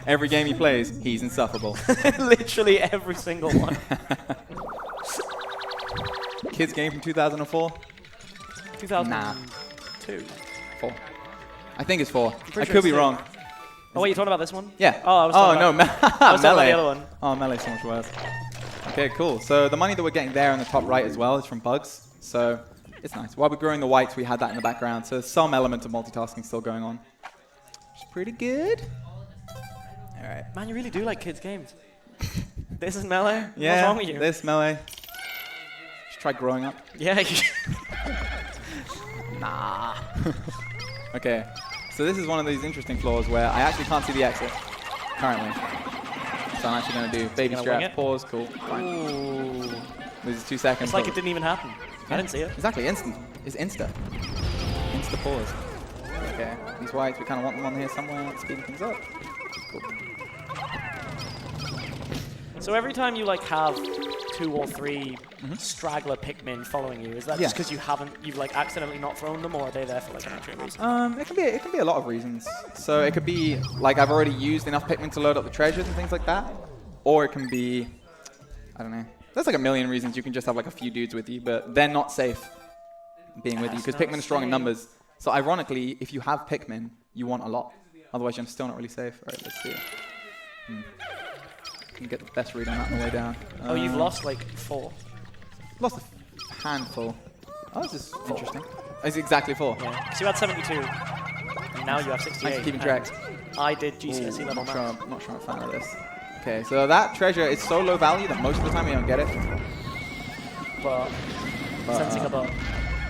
Every game he plays, he's insufferable. Literally every single one. Kids game from 2004? 2002. 4. I think it's 4. I pretty could sure be it's wrong. Oh, wait, you talking about this one? Yeah. Oh, I was talking no, I was talking about Melee. the other one. Oh, Melee's so much worse. Okay, cool. So the money that we're getting there in the top right as well is from bugs. So it's nice. While we're growing the whites, we had that in the background. So some element of multitasking still going on. Which is pretty good. Alright. Man, you really do like kids' games. This is Melee? Yeah, what's wrong with you? this Melee. Just try growing up. Yeah. Nah. Okay, so this is one of these interesting floors where I actually can't see the exit currently. So I'm actually going to do baby strap, pause, cool, fine. Ooh. Loses 2 seconds. It's like it didn't even happen. Yeah, I didn't see it. Exactly, instant. It's insta. Insta pause. Okay, these whites, we kind of want them on here somewhere, speeding things up. Cool. So every time you like have 2 or 3 straggler Pikmin following you, is that just because you've like accidentally not thrown them, or are they there for like an actual reason? It can be a lot of reasons. So it could be like I've already used enough Pikmin to load up the treasures and things like that, or it can be, I don't know. There's like a million reasons. You can just have like a few dudes with you, but they're not safe being with you because Pikmin are strong in numbers. So ironically, if you have Pikmin, you want a lot. Otherwise, you're still not really safe. All right, let's see. Can get the best read on that on the way down. Oh, you've lost like 4. Lost a handful. Oh, this is interesting. It's exactly 4. Yeah, because you had 72, and now you have 68. Thanks for keeping track. I did GCSE level maths. I'm not sure I'm a fan of this. Okay, so that treasure is so low value that most of the time you don't get it. But sensing a but.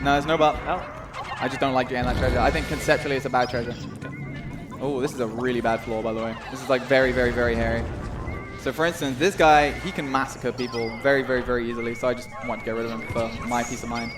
No, there's no but. Oh. I just don't like getting that treasure. I think conceptually it's a bad treasure. Okay. Oh, this is a really bad floor, by the way. This is like very, very, very hairy. So for instance, this guy, he can massacre people very, very, very easily. So I just want to get rid of him for my peace of mind.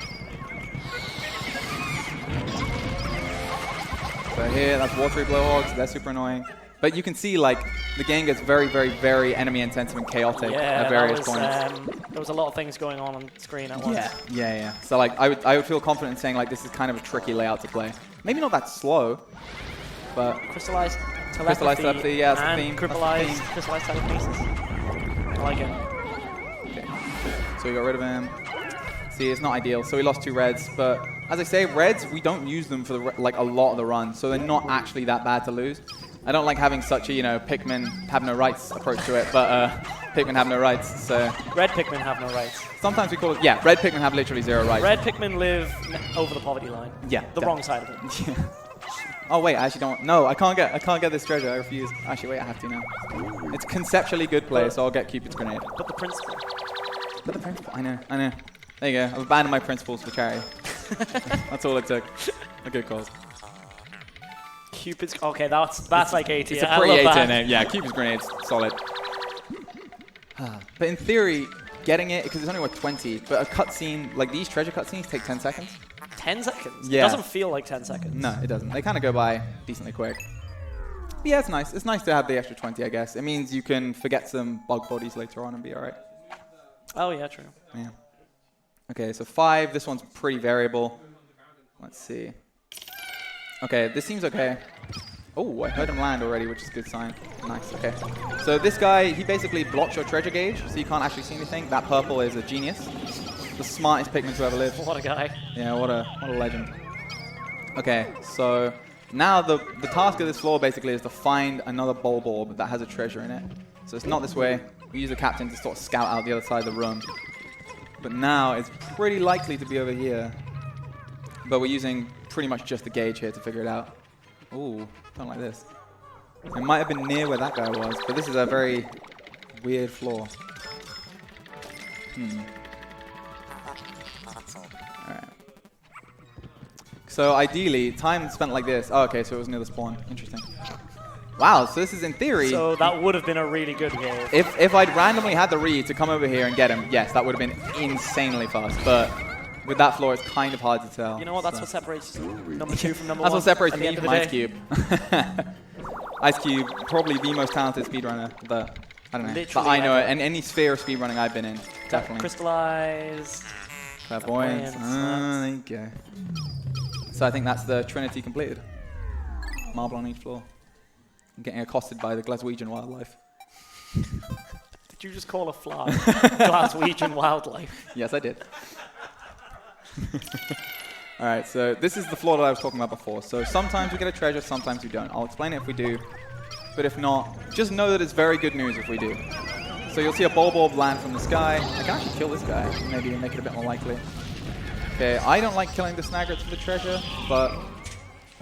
So here, that's watery blowhogs. They're super annoying. But you can see, like, the game gets very, very, very enemy intensive and chaotic at various points. There was a lot of things going on screen at once. Yeah. So like, I would feel confident in saying like this is kind of a tricky layout to play. Maybe not that slow, but Crystallized telepathy, yeah, that's the theme. Crystallized telekinesis. I like it. Okay. So we got rid of him. See, it's not ideal. So we lost 2 reds, but as I say, reds we don't use them for like a lot of the run, so they're not actually that bad to lose. I don't like having such a, Pikmin have no rights approach to it, but Pikmin have no rights, so... Red Pikmin have no rights. Sometimes we call it... Yeah, red Pikmin have literally 0 rights. Red Pikmin live over the poverty line. Yeah. The wrong side of it. Yeah. Oh, wait, I actually don't... No, I can't get this treasure. I refuse. Actually, wait, I have to now. It's conceptually good play, so I'll get Cupid's grenade. But the principle. I know. There you go. I've abandoned my principles for charity. That's all it took. A good cause. Cupid's... Okay, that's like 80. It's a pretty 80 name. Yeah, Cupid's grenade's solid. But in theory, getting it, because it's only worth 20, but a cutscene, like these treasure cutscenes take 10 seconds. 10 seconds? Yeah. It doesn't feel like 10 seconds. No, it doesn't. They kind of go by decently quick. But yeah, it's nice. It's nice to have the extra 20, I guess. It means you can forget some bug bodies later on and be all right. Oh, yeah, true. Yeah. Okay, so 5. This one's pretty variable. Let's see. Okay, this seems okay. Oh, I heard him land already, which is a good sign. Nice, okay. So this guy, he basically blocks your treasure gauge, so you can't actually see anything. That purple is a genius. The smartest Pikmin to ever live. What a guy. Yeah, what a legend. Okay, so now the task of this floor basically is to find another bulb orb that has a treasure in it. So it's not this way. We use the captain to sort of scout out the other side of the room. But now it's pretty likely to be over here. But we're using pretty much just the gauge here to figure it out. Ooh, don't like this. It might have been near where that guy was, but this is a very weird floor. Alright. So ideally, time spent like this. Oh, okay, so it was near the spawn. Interesting. Wow, so this is in theory... So that would have been a really good game. If I'd randomly had the read to come over here and get him, yes, that would have been insanely fast, but... With that floor, it's kind of hard to tell. You know what? That's what separates number 2 from number 1. That's what separates me from Ice Cube. Ice Cube, probably the most talented speedrunner that I don't know. But I know it, and any sphere of speedrunning I've been in, definitely. Crystallized. Clairvoyance. There you go. So I think that's the Trinity completed. Marble on each floor. I'm getting accosted by the Glaswegian wildlife. Did you just call a fly Glaswegian wildlife? Yes, I did. Alright, so this is the floor that I was talking about before. So sometimes we get a treasure, sometimes we don't. I'll explain it if we do. But if not, just know that it's very good news if we do. So you'll see a bulb orb land from the sky. I can actually kill this guy, maybe make it a bit more likely. Okay, I don't like killing the snaggers for the treasure, but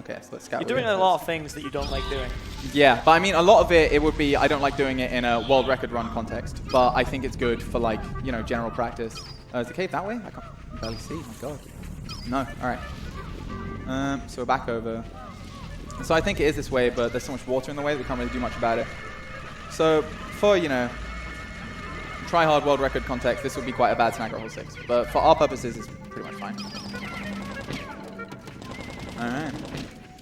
Okay, so let's scout. You're doing a lot of things that you don't like doing. Yeah, but I mean, a lot of it would be, I don't like doing it in a world record run context, but I think it's good for like, you know, general practice. Is the cave that way? I can't barely see, my god. No, alright. So we're back over. So I think it is this way, but there's so much water in the way that we can't really do much about it. So for, you know, try-hard world record context, this would be quite a bad snag at hole 6. But for our purposes, it's pretty much fine. Alright.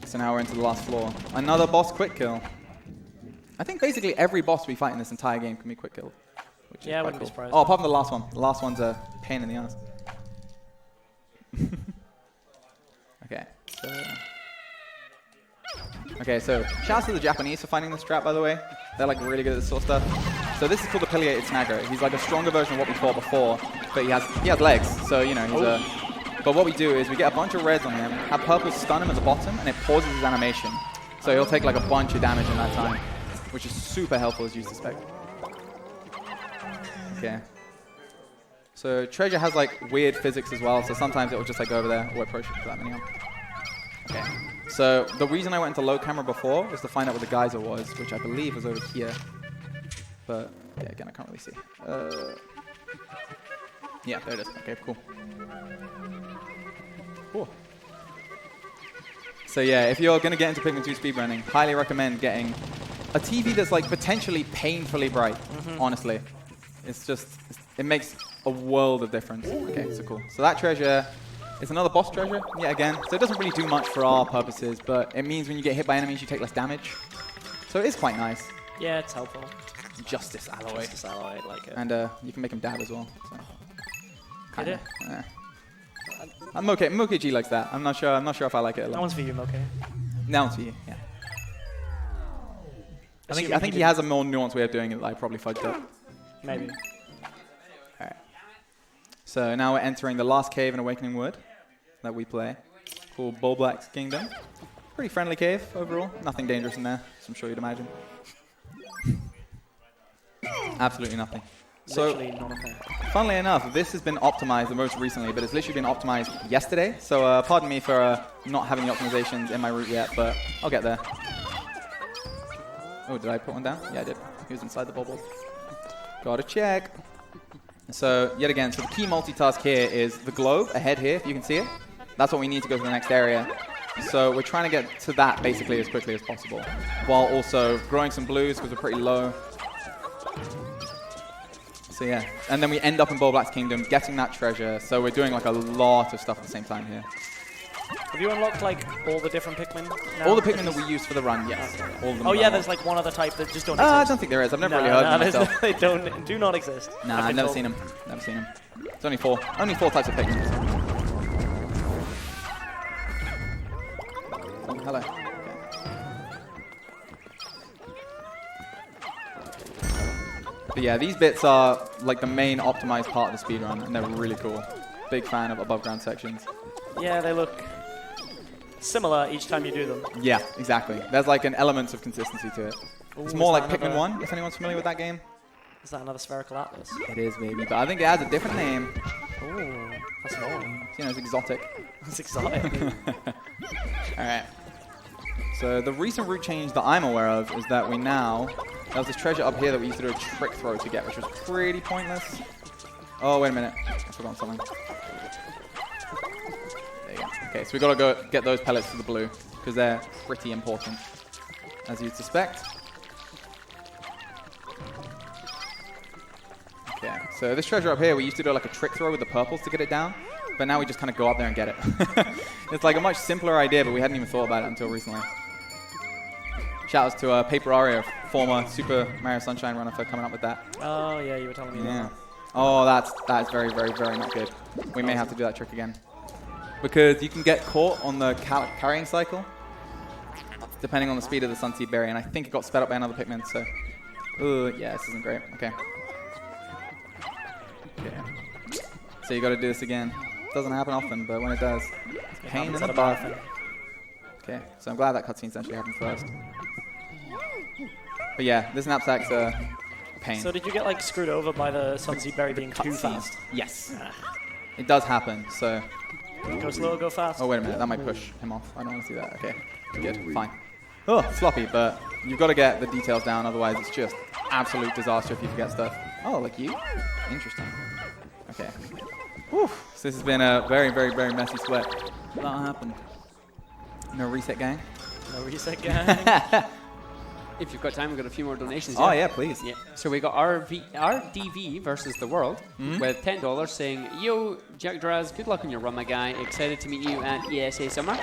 So now we're into the last floor. Another boss quick kill. I think basically every boss we fight in this entire game can be quick killed. Yeah, I wouldn't be surprised. Oh, apart from the last one. The last one's a pain in the ass. Okay. So shouts to the Japanese for finding this trap, by the way. They're like really good at this sort of stuff. So this is called the pileated snagger. He's like a stronger version of what we fought before, but he has legs. So you know he's a. But what we do is we get a bunch of reds on him, have purple stun him at the bottom, and it pauses his animation. So he'll take like a bunch of damage in that time, which is super helpful as you suspect. Okay. So treasure has like weird physics as well, so sometimes it will just like go over there or approach it for that many on. Okay. So the reason I went into low camera before was to find out where the geyser was, which I believe was over here. But yeah, again, I can't really see. Yeah, there it is. Okay, cool. Cool. So yeah, if you're going to get into Pikmin 2 speedrunning, highly recommend getting a TV that's like potentially painfully bright, honestly. It's just, it makes a world of difference. Okay, so cool. So that treasure is another boss treasure, yet again. So it doesn't really do much for our purposes, but it means when you get hit by enemies, you take less damage. So it is quite nice. Yeah, it's helpful. Justice alloy. Justice alloy, I like it. And you can make him dab as well. So. Did it? Yeah. Moke G likes that. I'm not sure if I like it a lot. That one's for you, Moke. That one's for you, yeah. I think he has a more nuanced way of doing it that I probably fudged up. Maybe. Alright. So now we're entering the last cave in Awakening Wood that we play, called Bulblack's Kingdom. Pretty friendly cave overall. Nothing dangerous in there, as I'm sure you'd imagine. Absolutely nothing. So, funnily enough, this has been optimized the most recently, but it's literally been optimized yesterday. So pardon me for not having the optimizations in my route yet, but I'll get there. Oh, did I put one down? Yeah, I did. He was inside the bubble. Gotta check. So, yet again, so the key multitask here is the globe ahead here, if you can see it. That's what we need to go to the next area. So we're trying to get to that basically as quickly as possible, while also growing some blues because we're pretty low. So yeah, and then we end up in Bulblack's Kingdom, getting that treasure. So we're doing like a lot of stuff at the same time here. Have you unlocked like all the different Pikmin now? All the Pikmin that we use for the run, yes. Okay. All of them. Oh yeah, there's like one other type that just don't exist. I don't think there is. I've never really heard of them myself. They do not exist. Nah, I've never seen them. Never seen them. It's only four types of Pikmin. Oh, hello. But yeah, these bits are like the main optimized part of the speedrun, and they're really cool. Big fan of above ground sections. Yeah, they look similar each time you do them. Yeah, exactly. There's like an element of consistency to it. Ooh, it's more like Pikmin 1, if anyone's familiar with that game. Is that another spherical atlas? It is, baby. But I think it has a different name. Ooh, that's annoying. You know, it's exotic. It's exotic. Alright. So the recent route change that I'm aware of is that we now... There's this treasure up here that we used to do a trick throw to get, which was pretty pointless. Oh, wait a minute. I forgot something. There you go. Okay, so we gotta go get those pellets to the blue, because they're pretty important, as you'd suspect. Okay, so this treasure up here, we used to do like a trick throw with the purples to get it down, but now we just kind of go up there and get it. It's like a much simpler idea, but we hadn't even thought about it until recently. Shoutouts to Paper Aria, former Super Mario Sunshine runner, for coming up with that. Oh yeah, you were telling me that. Oh, that's very, very, very not good. We may have to do that trick again. Because you can get caught on the carrying cycle, depending on the speed of the Sunseed Berry, and I think it got sped up by another Pikmin, so... yeah, this isn't great. Okay. So you gotta do this again. Doesn't happen often, but when it does, it's a pain in the butt. Okay, so I'm glad that cutscene's actually happened first. But yeah, this knapsack's a pain. So did you get like screwed over by the Sunseed Berry being too fast? Yes. It does happen, so... Go slow, go fast. Oh, wait a minute, that might push him off. I don't want to see that. Okay. Good, fine. Oh, sloppy, but you've got to get the details down, otherwise it's just absolute disaster if you forget stuff. Oh, like you? Interesting. Okay. Whew. So this has been a very, very, very messy sweat. That happened. No reset, gang? No reset, gang. If you've got time, we've got a few more donations. Oh, yeah, please. Yeah. So we got RDV versus the world with $10 saying, "Yo, JackDraz, good luck on your run, my guy. Excited to meet you at ESA Summer."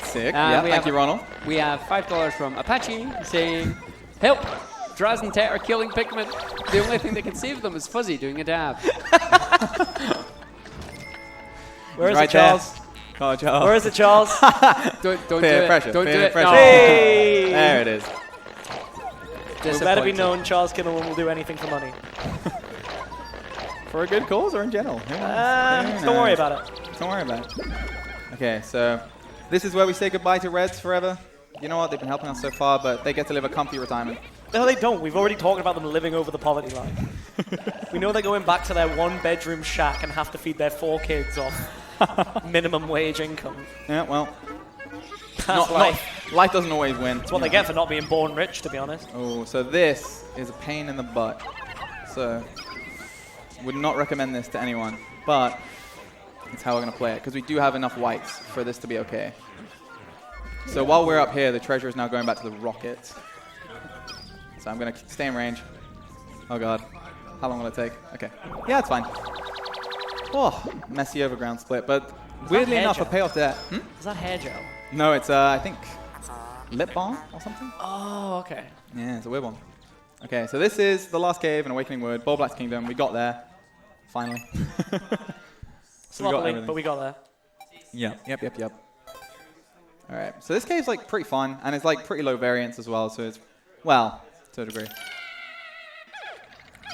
Sick. Yeah, thank you, Ronald. We have $5 from Apache saying, "Help! Draz and Tet are killing Pikmin. The only thing that can save them is Fuzzy doing a dab." Where is Right it, Charles? Come on, Charles. Where is it, Charles? Don't do Peer it. pressure. Don't do Peer it. pressure. No. Hey! There it is. It better be known Charles Kinnawan will do anything for money. For a good cause or in general? Who knows? Don't worry about it. Don't worry about it. Okay, so this is where we say goodbye to Reds forever. You know what? They've been helping us so far, but they get to live a comfy retirement. No, they don't. We've already talked about them living over the poverty line. We know they're going back to their one-bedroom shack and have to feed their 4 kids off minimum wage income. Yeah, well, That's life. life doesn't always win. That's what they get for not being born rich, to be honest. Oh, so this is a pain in the butt. So, would not recommend this to anyone, but it's how we're going to play it, because we do have enough whites for this to be okay. So while we're up here, the treasure is now going back to the rocket. So I'm going to stay in range. Oh, God. How long will it take? Okay. Yeah, it's fine. Oh, messy overground split, but weirdly enough, a payoff there. Is that hair gel? No, it's, I think, lip balm or something? Oh, okay. Yeah, it's a weird one. Okay, so this is the last cave in Awakening Wood, Ball Black's Kingdom. We got there, finally. So we got everything. But we got there. Yeah, yep. All right, so this cave's like pretty fun, and it's like pretty low variance as well, so it's, well, to a degree.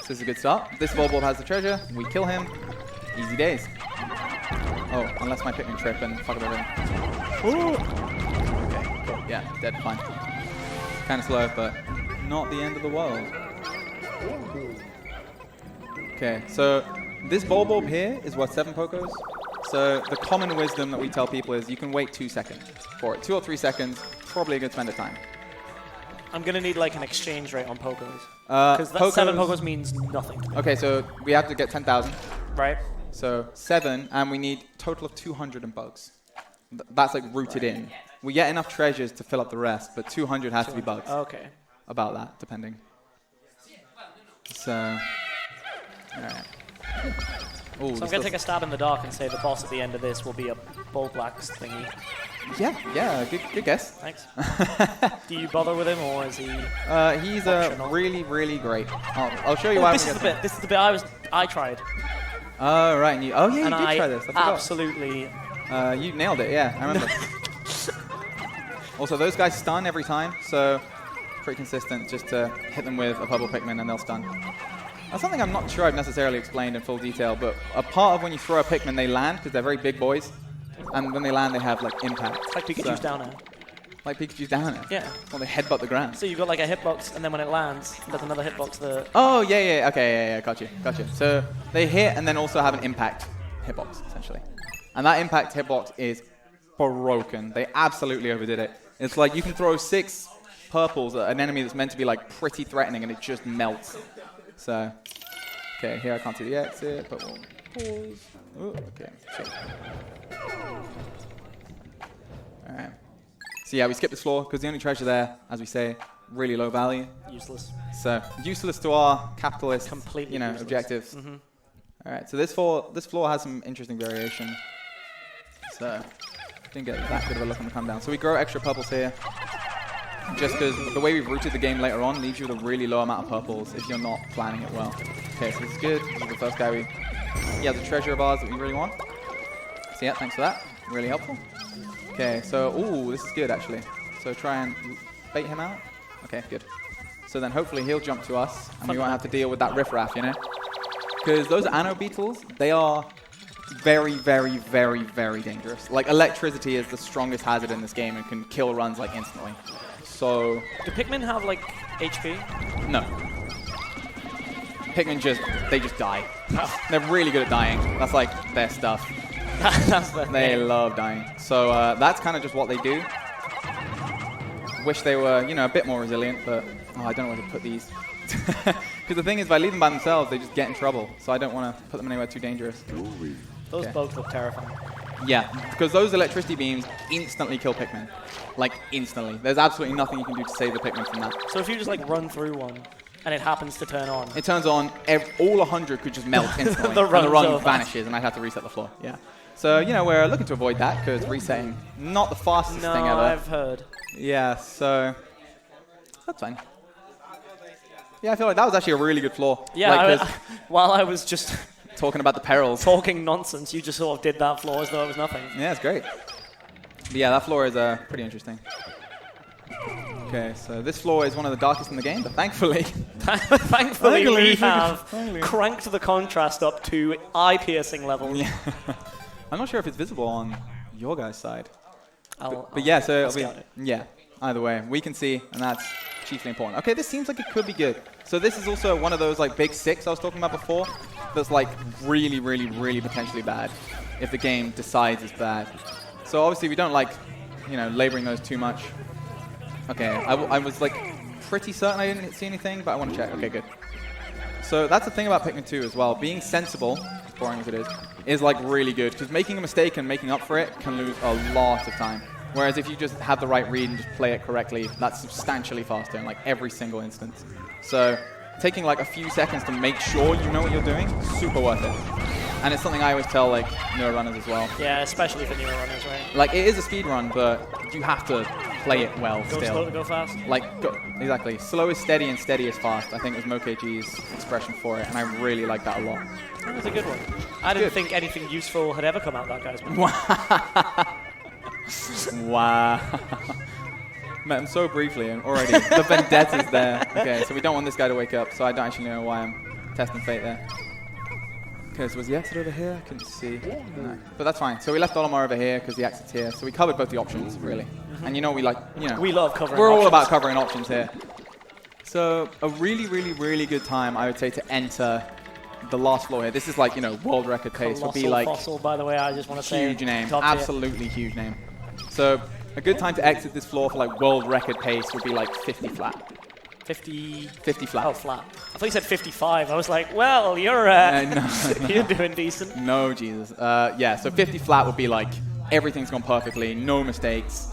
So this is a good start. This Volborb has the treasure, we kill him, easy days. Oh, unless my Pikmin trip and fuck up everything. Ooh. Okay, cool, yeah, dead, fine. Kind of slow, but not the end of the world. Okay, so this Volborb here is worth 7 Pokos. So the common wisdom that we tell people is you can wait 2 seconds for it. 2 or 3 seconds, probably a good spend of time. I'm going to need like an exchange rate on Pokos. Because that 7 Pokos means nothing. Okay, so we have to get 10,000. Right. So 7, and we need a total of 200 in bugs. That's like rooted in. We get enough treasures to fill up the rest, but 200 has to be bugs. Okay. About that, depending. So, all right. Ooh, So I'm going to take a stab in the dark and say the boss at the end of this will be a Bull Blacks thingy. Yeah, good guess. Thanks. Do you bother with him, or is he? He's optional? really, really great. I'll show you why. This is the bit I tried. Oh right, you did try this. I forgot. Absolutely. You nailed it. Yeah, I remember. Also, those guys stun every time, so pretty consistent. Just to hit them with a purple Pikmin and they'll stun. That's something I'm not sure I've necessarily explained in full detail, but a part of when you throw a Pikmin, they land because they're very big boys, and when they land, they have like impact. It's like Pikachu's down air. Like Pikachu's down air. Yeah. Well, they headbutt the ground. So you've got like a hitbox, and then when it lands, there's another hitbox that. Oh yeah. Okay, yeah. Got you. So they hit and then also have an impact hitbox essentially, and that impact hitbox is broken. They absolutely overdid it. It's like you can throw 6 purples at an enemy that's meant to be like pretty threatening, and it just melts. So, okay, here I can't see the exit, but we'll pause. Ooh, okay, sure. All right. So yeah, we skipped this floor because the only treasure there, as we say, really low value. Useless. So useless to our capitalist, Completely useless. objectives. Mm-hmm. All right. So this floor has some interesting variation. So didn't get that good of a look on the come down. So we grow extra purples here. Just because the way we've routed the game later on leaves you with a really low amount of purples if you're not planning it well. Okay, so this is good. This is the first guy he has a treasure of ours that we really want. So yeah, thanks for that. Really helpful. Okay, so, ooh, this is good actually. So try and bait him out. Okay, good. So then hopefully he'll jump to us and we won't have to deal with that riffraff, you know? Because those Anno beetles, they are very, very, very, very dangerous. Like electricity is the strongest hazard in this game and can kill runs like instantly. So, do Pikmin have like HP? No. Pikmin they just die. They're really good at dying. That's like their stuff. That's their They love dying. So that's kind of just what they do. wish they were, you know, a bit more resilient, but I don't know where to put these. Because the thing is, if I leave them by themselves, they just get in trouble. So I don't want to put them anywhere too dangerous. Those bugs look terrifying. Yeah, because those electricity beams instantly kill Pikmin. Like, instantly. There's absolutely nothing you can do to save the Pikmin from that. So if you just like run through one, and it happens to turn on. It turns on, all 100 could just melt instantly. The and the run so vanishes, and I'd have to reset the floor. Yeah. So, you know, we're looking to avoid that, because resetting, not the fastest thing ever. No, I've heard. Yeah, so that's fine. Yeah, I feel like that was actually a really good floor. Yeah, like, while I was just talking about the perils. talking nonsense, you just sort of did that floor as though it was nothing. Yeah, it's great. But yeah, that floor is pretty interesting. Okay, so this floor is one of the darkest in the game, but thankfully... thankfully we have cranked the contrast up to eye-piercing levels. Yeah. I'm not sure if it's visible on your guys' side. But yeah, so yeah, either way, we can see, and that's chiefly important. Okay, this seems like it could be good. So this is also one of those like big six I was talking about before that's like really, really, really potentially bad if the game decides it's bad. So obviously we don't like, you know, laboring those too much. Okay, I was like pretty certain I didn't see anything, but I want to check. Okay, good. So that's the thing about Pikmin 2 as well. Being sensible, as boring as it is like really good. Because making a mistake and making up for it can lose a lot of time. Whereas if you just have the right read and just play it correctly, that's substantially faster in like every single instance. So taking like a few seconds to make sure you know what you're doing, super worth it. And it's something I always tell like newer runners as well. Yeah, especially for newer runners, right? Like it is a speed run, but you have to play it well Go still. slow to go fast? Like, exactly. Slow is steady and steady is fast. I think was MoKG's expression for it, and I really like that a lot. That was a good one. I didn't think anything useful had ever come out of that guy's mouth. Wow. Met him so briefly, and already the vendetta's there. Okay, so we don't want this guy to wake up, so I don't actually know why I'm testing fate there. Okay, so was the exit over here? I couldn't see. No. But that's fine. So we left Olimar over here because the exit's here. So we covered both the options, really. And you know, we love covering We're options. all about covering options here. So a really, really, really good time, I would say, to enter the last floor here. This is like, you know, world record pace. Would be like Fossil, by the way, I just want to say. Huge name. Absolutely huge name. So a good time to exit this floor for like world record pace would be like 50 flat. 50 flat. Oh, flat. I thought you said 55. I was like, well, you're no. you're doing decent. No, Jesus. Yeah, so 50 flat would be like everything's gone perfectly, no mistakes.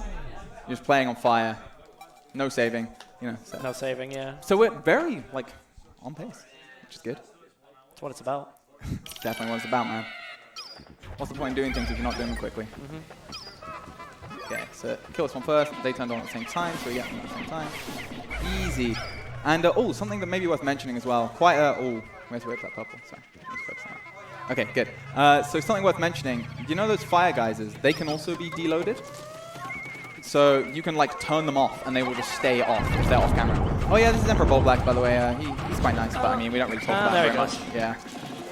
You're just playing on fire, no saving. You know. So. No saving, yeah. So we're very like on pace, which is good. That's what it's about. Definitely what it's about, man. What's the point in doing things if you're not doing them quickly? Okay, so kill this one first. They turned on at the same time, so we get them at the same time. Easy. And something that may be worth mentioning as well. Quite we have to wait for that purple. Sorry, let's focus on that. Okay, good. So something worth mentioning. You know those fire geysers? They can also be deloaded. So you can like turn them off, and they will just stay off if they're off camera. Oh yeah, this is Emperor Bold Black, by the way. He's quite nice, but I mean we don't really talk about it very much. Yeah,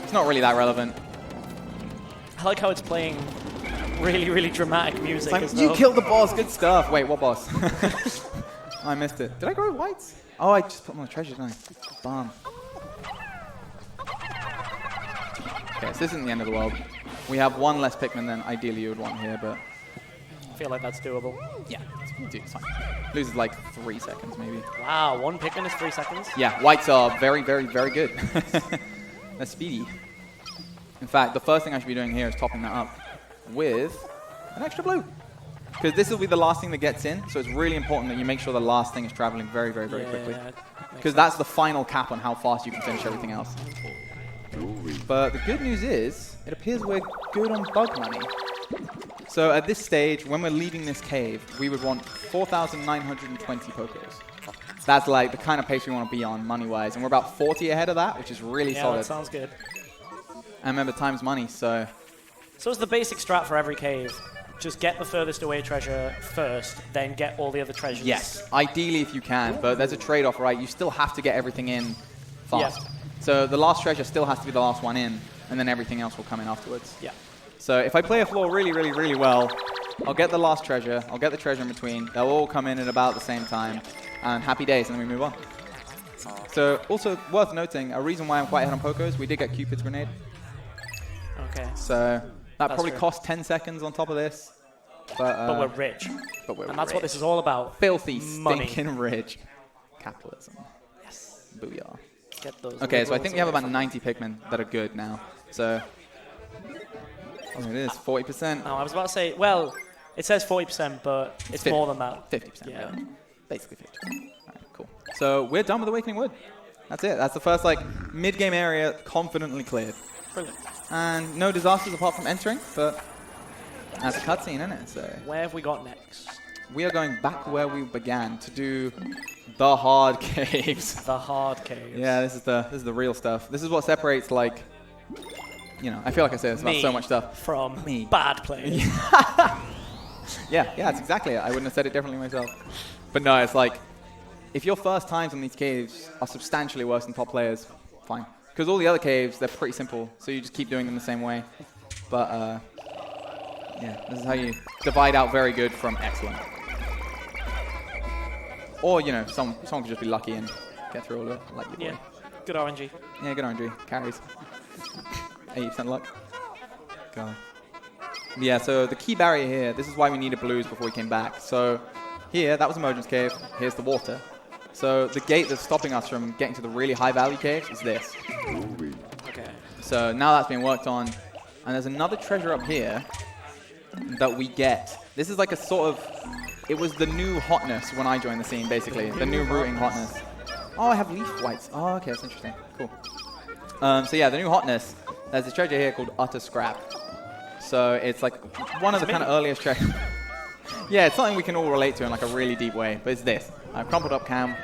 it's not really that relevant. I like how it's playing really, really dramatic music. Like, you killed the boss. Good stuff. Wait, what boss? I missed it. Did I grow whites? Oh, I just put them on the treasure, didn't I? Bum. Okay, so this isn't the end of the world. We have one less Pikmin than ideally you would want here, but... I feel like that's doable. Yeah, it's fine. Loses like 3 seconds, maybe. Wow, one Pikmin is 3 seconds? Yeah, whites are very, very, very good. They're speedy. In fact, the first thing I should be doing here is topping that up with an extra blue. Because this will be the last thing that gets in, so it's really important that you make sure the last thing is traveling very, very, very quickly. Because that's the final cap on how fast you can finish everything else. But the good news is, it appears we're good on bug money. So at this stage, when we're leaving this cave, we would want 4,920 Pokos. That's like the kind of pace we want to be on money-wise. And we're about 40 ahead of that, which is really solid. Yeah, that sounds good. And remember, time's money, so... So it's the basic strat for every cave. Just get the furthest away treasure first, then get all the other treasures. Yes, ideally if you can, but there's a trade-off, right? You still have to get everything in fast. Yeah. So the last treasure still has to be the last one in, and then everything else will come in afterwards. Yeah. So if I play a floor really, really, really well, I'll get the last treasure, I'll get the treasure in between, they'll all come in at about the same time, and happy days, and then we move on. So also worth noting, a reason why I'm quite ahead on Pokos, we did get Cupid's Grenade. Okay. So that That's probably true. cost 10 seconds on top of this. But we're rich. And that's what this is all about. Filthy, Money. stinking rich. Capitalism. Yes. Booyah. Get those. Okay, so I think we have away about from 90 Pikmin that are good now. So, oh, it is 40%. No, I was about to say, well, it says 40%, but it's 50. more than that. 50%. Yeah. Basically 50%. All right, cool. So we're done with Awakening Wood. That's it. That's the first like mid-game area confidently cleared. Brilliant. And no disasters apart from entering, but that's a cutscene, isn't it? So Where have we got next? we are going back where we began to do the hard caves. The hard caves. Yeah, this is the real stuff. This is what separates like, you know, I feel like I say this about Me so much stuff. From Me. bad players. Yeah, that's exactly it. I wouldn't have said it differently myself. But no, it's like, if your first times on these caves are substantially worse than top players, fine. Because all the other caves, they're pretty simple, so you just keep doing them the same way. But, yeah, this is how you divide out very good from excellent. Or, you know, someone could just be lucky and get through all of it, like you. Yeah. Good RNG. Yeah, good RNG. Carries. 80% luck. God. Yeah, so the key barrier here, this is why we needed blues before we came back. So here, that was Emergence Cave. Here's the water. So the gate that's stopping us from getting to the really high value caves is this. Okay. So now that's being worked on. And there's another treasure up here that we get. This is like a sort of, it was the new hotness when I joined the scene, basically. The new rooting hotness. Oh, I have leaf whites. Oh, okay, that's interesting. Cool. So yeah, the new hotness, there's this treasure here called Utter Scrap. So it's like one of the kind of earliest treasures. Yeah, it's something we can all relate to in like a really deep way, but it's this. Crumpled up cam.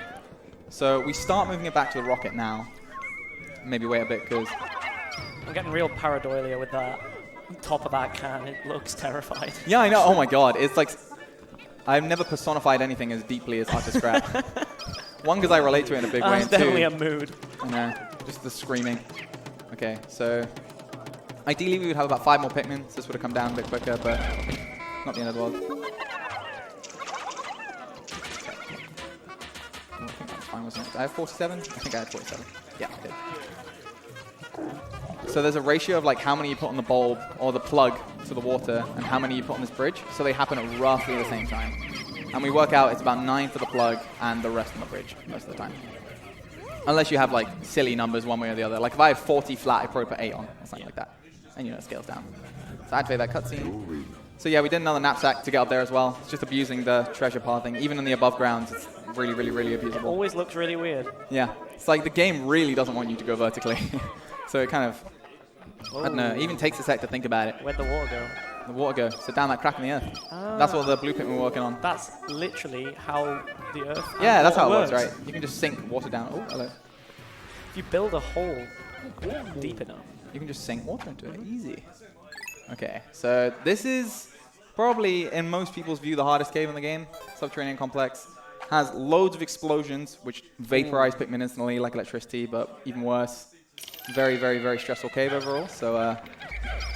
So we start moving it back to the rocket now. Maybe wait a bit, because I'm getting real pareidolia with that top of that can. It looks terrified. yeah, I know. Oh my god, it's like I've never personified anything as deeply as Utter Scrap. One, because I relate to it in a big way, It's and definitely two, a mood. I know, just the screaming. Okay, so ideally we would have about 5 more Pikmin, so this would have come down a bit quicker, but not the end of the world. I think that was fine, wasn't it? Did I have 47? I think I had 47. Yeah, I did. So there's a ratio of like how many you put on the bulb or the plug to the water and how many you put on this bridge. So they happen at roughly the same time. And we work out it's about 9 for the plug and the rest on the bridge most of the time. Unless you have like silly numbers one way or the other. Like if I have 40 flat, I probably put 8 on or something like that. And you know, it scales down. So activate that cutscene. So yeah, we did another knapsack to get up there as well. It's just abusing the treasure pathing. Even in the above grounds, it's really, really, really abusable. Always looks really weird. Yeah. It's like the game really doesn't want you to go vertically. So it kind of, I don't know, it even takes a sec to think about it. Where'd the water go? The water go. So down that crack in the earth. That's what the blue Pikmin were working on. That's literally how the earth. Yeah, that's how it works, right? You can just sink water down. Oh, hello. If you build a hole deep enough, you can just sink water into it. Easy. Okay, so this is probably, in most people's view, the hardest cave in the game. Subterranean complex. Has loads of explosions, which vaporize Pikmin instantly, like electricity, but even worse. Very, very, very stressful cave overall. So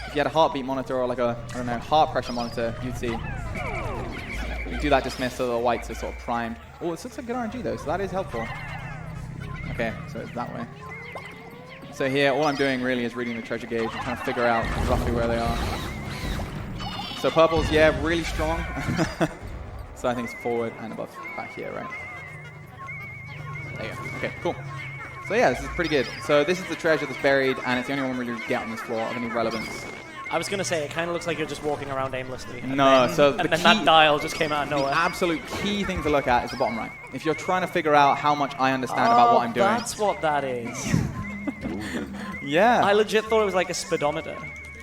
if you had a heartbeat monitor or like a, I don't know, heart pressure monitor, you'd see. You do that dismiss so the whites are sort of primed. Oh, this looks like good RNG though, so that is helpful. Okay, so it's that way. So here, all I'm doing really is reading the treasure gauge and trying to figure out roughly where they are. So purple's, yeah, really strong. So I think it's forward and above, back here, right? There you go. Okay, cool. So yeah, this is pretty good. So this is the treasure that's buried, and it's the only one we really get on this floor of any relevance. I was going to say, it kind of looks like you're just walking around aimlessly. No, so and then that dial just came out of nowhere. The absolute key thing to look at is the bottom right. If you're trying to figure out how much I understand about what I'm doing. That's what that is. Yeah. I legit thought it was like a speedometer.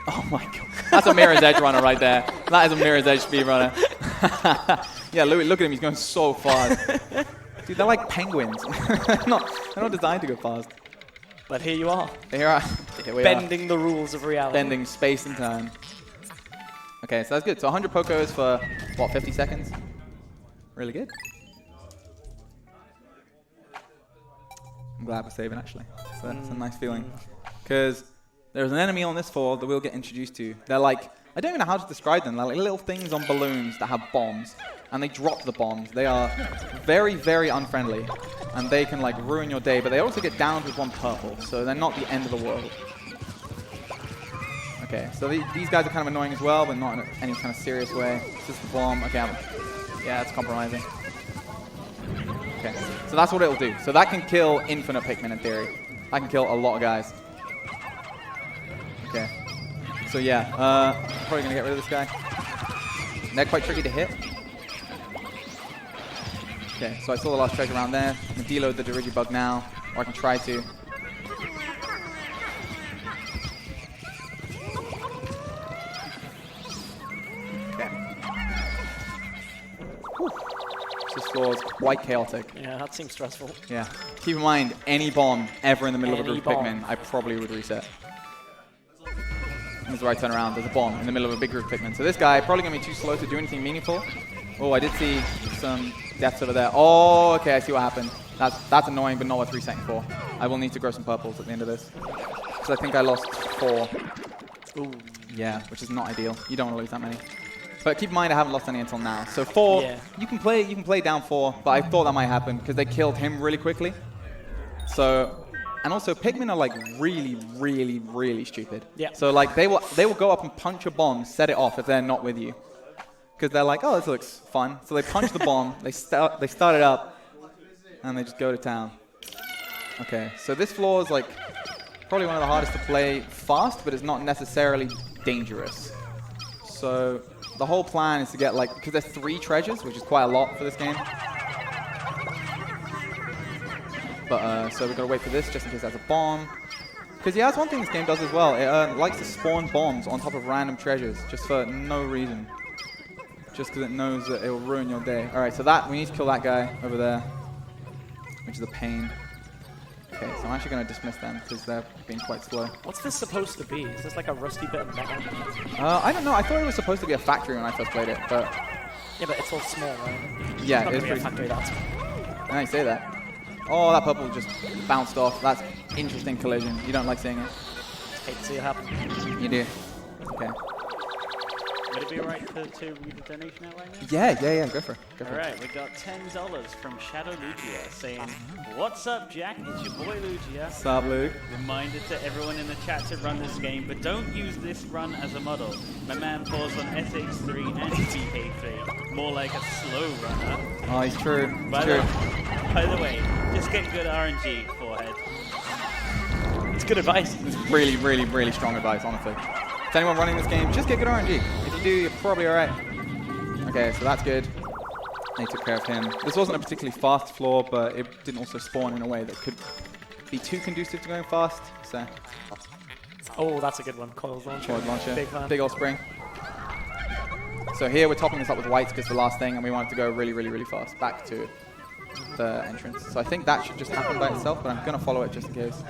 Oh my god. That's a Mirror's Edge runner right there. That is a Mirror's Edge speed runner. Yeah, look at him. He's going so fast. Dude, they're like penguins. they're not designed to go fast. But here you are. Here we Bending the rules of reality. Bending space and time. Okay, so that's good. So 100 Pokos for, what, 50 seconds? Really good. I'm glad we're saving, actually. So that's a nice feeling. Because there's an enemy on this floor that we'll get introduced to. They're like, I don't even know how to describe them. They're like little things on balloons that have bombs. And they drop the bombs. They are very, very unfriendly. And they can like ruin your day, but they also get downed with 1 purple. So they're not the end of the world. Okay, so these guys are kind of annoying as well, but not in any kind of serious way. It's just the bomb. Okay, yeah, it's compromising. Okay, so that's what it'll do. So that can kill infinite Pikmin in theory. That can kill a lot of guys. Okay, so yeah, probably gonna get rid of this guy. They're quite tricky to hit. Okay, so I saw the last treasure around there. I can deload the Dirigibug now, or I can try to. Okay. Whew. This floor is quite chaotic. Yeah, that seems stressful. Yeah. Keep in mind, any bomb ever in the middle of a Any group of bomb. Pikmin, I probably would reset. This is where I turn around. There's a bomb in the middle of a big group of Pikmin. So this guy probably going to be too slow to do anything meaningful. Oh, I did see some deaths over there. Oh, okay, I see what happened. That's annoying, but not worth resetting for. I will need to grow some purples at the end of this. Because I think I lost 4. Ooh. Yeah, which is not ideal. You don't want to lose that many. But keep in mind, I haven't lost any until now. So 4, Yeah. you can play down 4, but I thought that might happen because they killed him really quickly. So, and also Pikmin are like really, really, really stupid. Yeah. So like they will go up and punch a bomb, set it off if they're not with you, because they're like, oh, this looks fun. So they punch the bomb, they start it up, and they just go to town. Okay, so this floor is like probably one of the hardest to play fast, but it's not necessarily dangerous. So the whole plan is to get like, because there's 3 treasures, which is quite a lot for this game. But so we've got to wait for this just in case there's a bomb. Because yeah, that's one thing this game does as well. It likes to spawn bombs on top of random treasures just for no reason. Just because it knows that it will ruin your day. Alright, so we need to kill that guy over there, which is a pain. Okay, so I'm actually going to dismiss them because they're being quite slow. What's this supposed to be? Is this like a rusty bit of metal? I don't know. I thought it was supposed to be a factory when I first played it, but Yeah, but it's all small, right? yeah, It's it's not gonna be a pretty. factory that small. Now you say that. Oh, that purple just bounced off. That's interesting collision. You don't like seeing it. Hate to see it happen. You do. Okay. Would it be alright to read the donation out right now? Yeah. Go for it. Go for it. Alright, we got $10 from Shadow Lugia saying, "What's up, Jack? It's your boy Lugia. What's up, Luke? Reminder to everyone in the chat to run this game, but don't use this run as a model. My man paused on SH3 and TK3, more like a slow runner. Oh, he's true. He's By true. the way, just get good RNG, forehead. It's good advice. It's really, really, really strong advice, honestly. To anyone running this game, just get good RNG. If you do, you're probably alright. Okay, so that's good. They took care of him. This wasn't a particularly fast floor, but it didn't also spawn in a way that could be too conducive to going fast. So, Oh, that's a good one. Coils launcher. forward launcher. Big fan. Big old spring. So here we're topping this up with whites because the last thing, and we want it to go really, really, really fast back to the entrance. So I think that should just happen by itself, but I'm going to follow it just in case.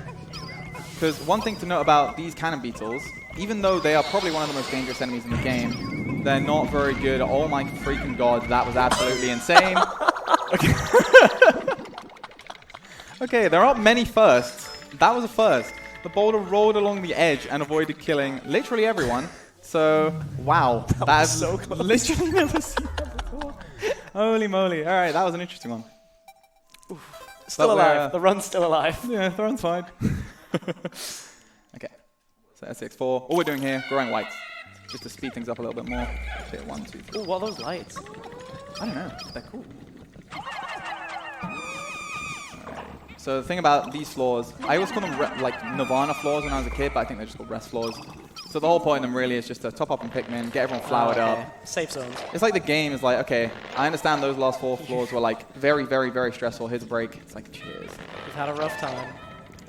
Because one thing to note about these cannon beetles, even though they are probably one of the most dangerous enemies in the game, they're not very good. Oh my freaking god, that was absolutely insane. Okay, there aren't many firsts. That was a first. The boulder rolled along the edge and avoided killing literally everyone. So, wow. That is so close. literally never seen that before. Holy moly. All right, that was an interesting one. Still But alive. The run's still alive. Yeah, the run's fine. Okay, so SX4. All we're doing here, growing whites, just to speed things up a little bit more. Okay, 1, 2, 3. Ooh, what are those lights? I don't know, they're cool. Alright. So the thing about these floors, I always call them like Nirvana floors when I was a kid, but I think they're just called rest floors. So the whole point of them really is just to top up on Pikmin, get everyone flowered up. Safe zones. It's like the game is like, okay, I understand those last 4 floors were like very, very, very stressful. Here's a break. It's like, cheers. We've had a rough time.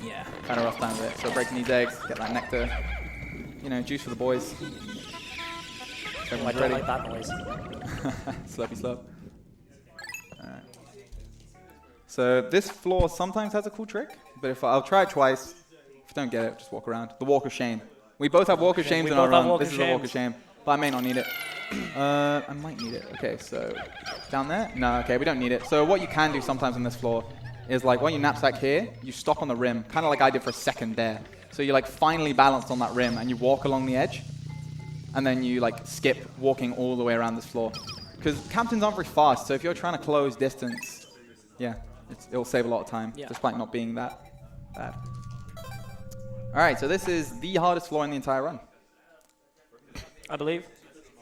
Yeah, kind of rough time with it. So breaking these eggs, get that nectar. You know, juice for the boys. I Everyone's don't ready. like that noise. Slurpy slurp. Alright. So this floor sometimes has a cool trick, but if I'll try it twice. If I don't get it, just walk around. The walk of shame. We both have walk of shames We in our both have run. walk This of is a walk of shames. shame, but I may not need it. I might need it. Okay, so down there? No, okay, we don't need it. So what you can do sometimes on this floor is like when you knapsack here, you stop on the rim, kind of like I did for a second there. So you like finally balanced on that rim and you walk along the edge, and then you like skip walking all the way around this floor. Because captains aren't very fast, so if you're trying to close distance, yeah, it'll save a lot of time, despite not being that bad. All right, so this is the hardest floor in the entire run. I believe.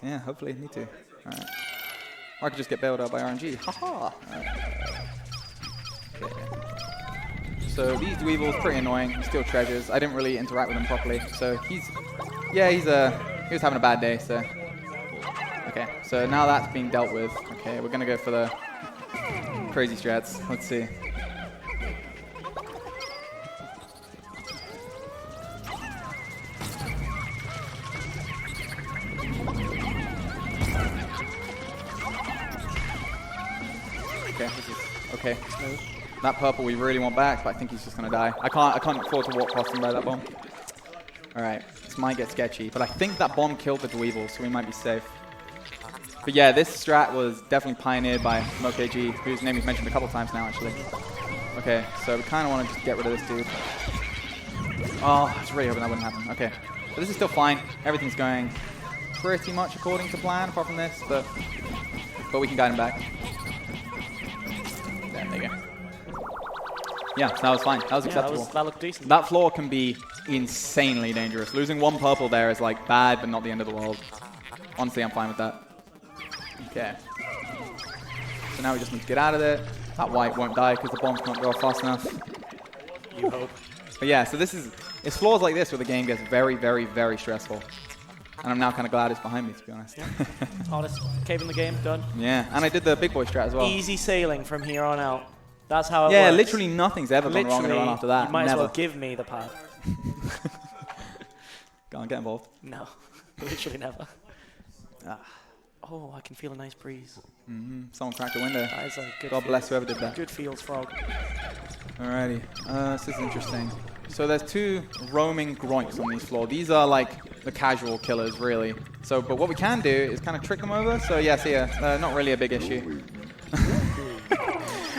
Yeah, hopefully. Need to. All right. Or I could just get bailed out by RNG. Haha. Okay. So these Dweevil's pretty annoying. He steals treasures. I didn't really interact with him properly. So he was having a bad day. So okay. So now that's being dealt with. Okay, we're gonna go for the crazy strats. Let's see. Okay, this is okay. That purple we really want back, but I think he's just gonna die. I can't afford to walk past him by that bomb. All right, this might get sketchy, but I think that bomb killed the Dweevil, so we might be safe. But yeah, this strat was definitely pioneered by MoKG, whose name we've mentioned a couple times now, actually. Okay, so we kind of want to just get rid of this dude. Oh, I was really hoping that wouldn't happen. Okay, but this is still fine. Everything's going pretty much according to plan, apart from this, but we can guide him back. There you go. Yeah, that was fine. That was acceptable. That looked decent. That floor can be insanely dangerous. Losing one purple there is like bad, but not the end of the world. Honestly, I'm fine with that. Okay. So now we just need to get out of there. That white won't die because the bombs can't go off fast enough. You hope. But yeah, so it's floors like this where the game gets very, very, very stressful. And I'm now kind of glad it's behind me, to be honest. Yeah. Hardest cave in the game, done. Yeah, and I did the big boy strat as well. Easy sailing from here on out. That's how it works. Yeah, literally nothing's ever gone wrong in a run after that. You might Never. as well give me the pad. Go on, get involved. No, literally never. Ah. Oh, I can feel a nice breeze. Someone cracked the window. That is a good God bless whoever did that. Good feels, frog. Alrighty, this is interesting. So there's two roaming groinks on these floors. These are like the casual killers, really. So, but what we can do is kind of trick them over. So yeah, see, not really a big issue.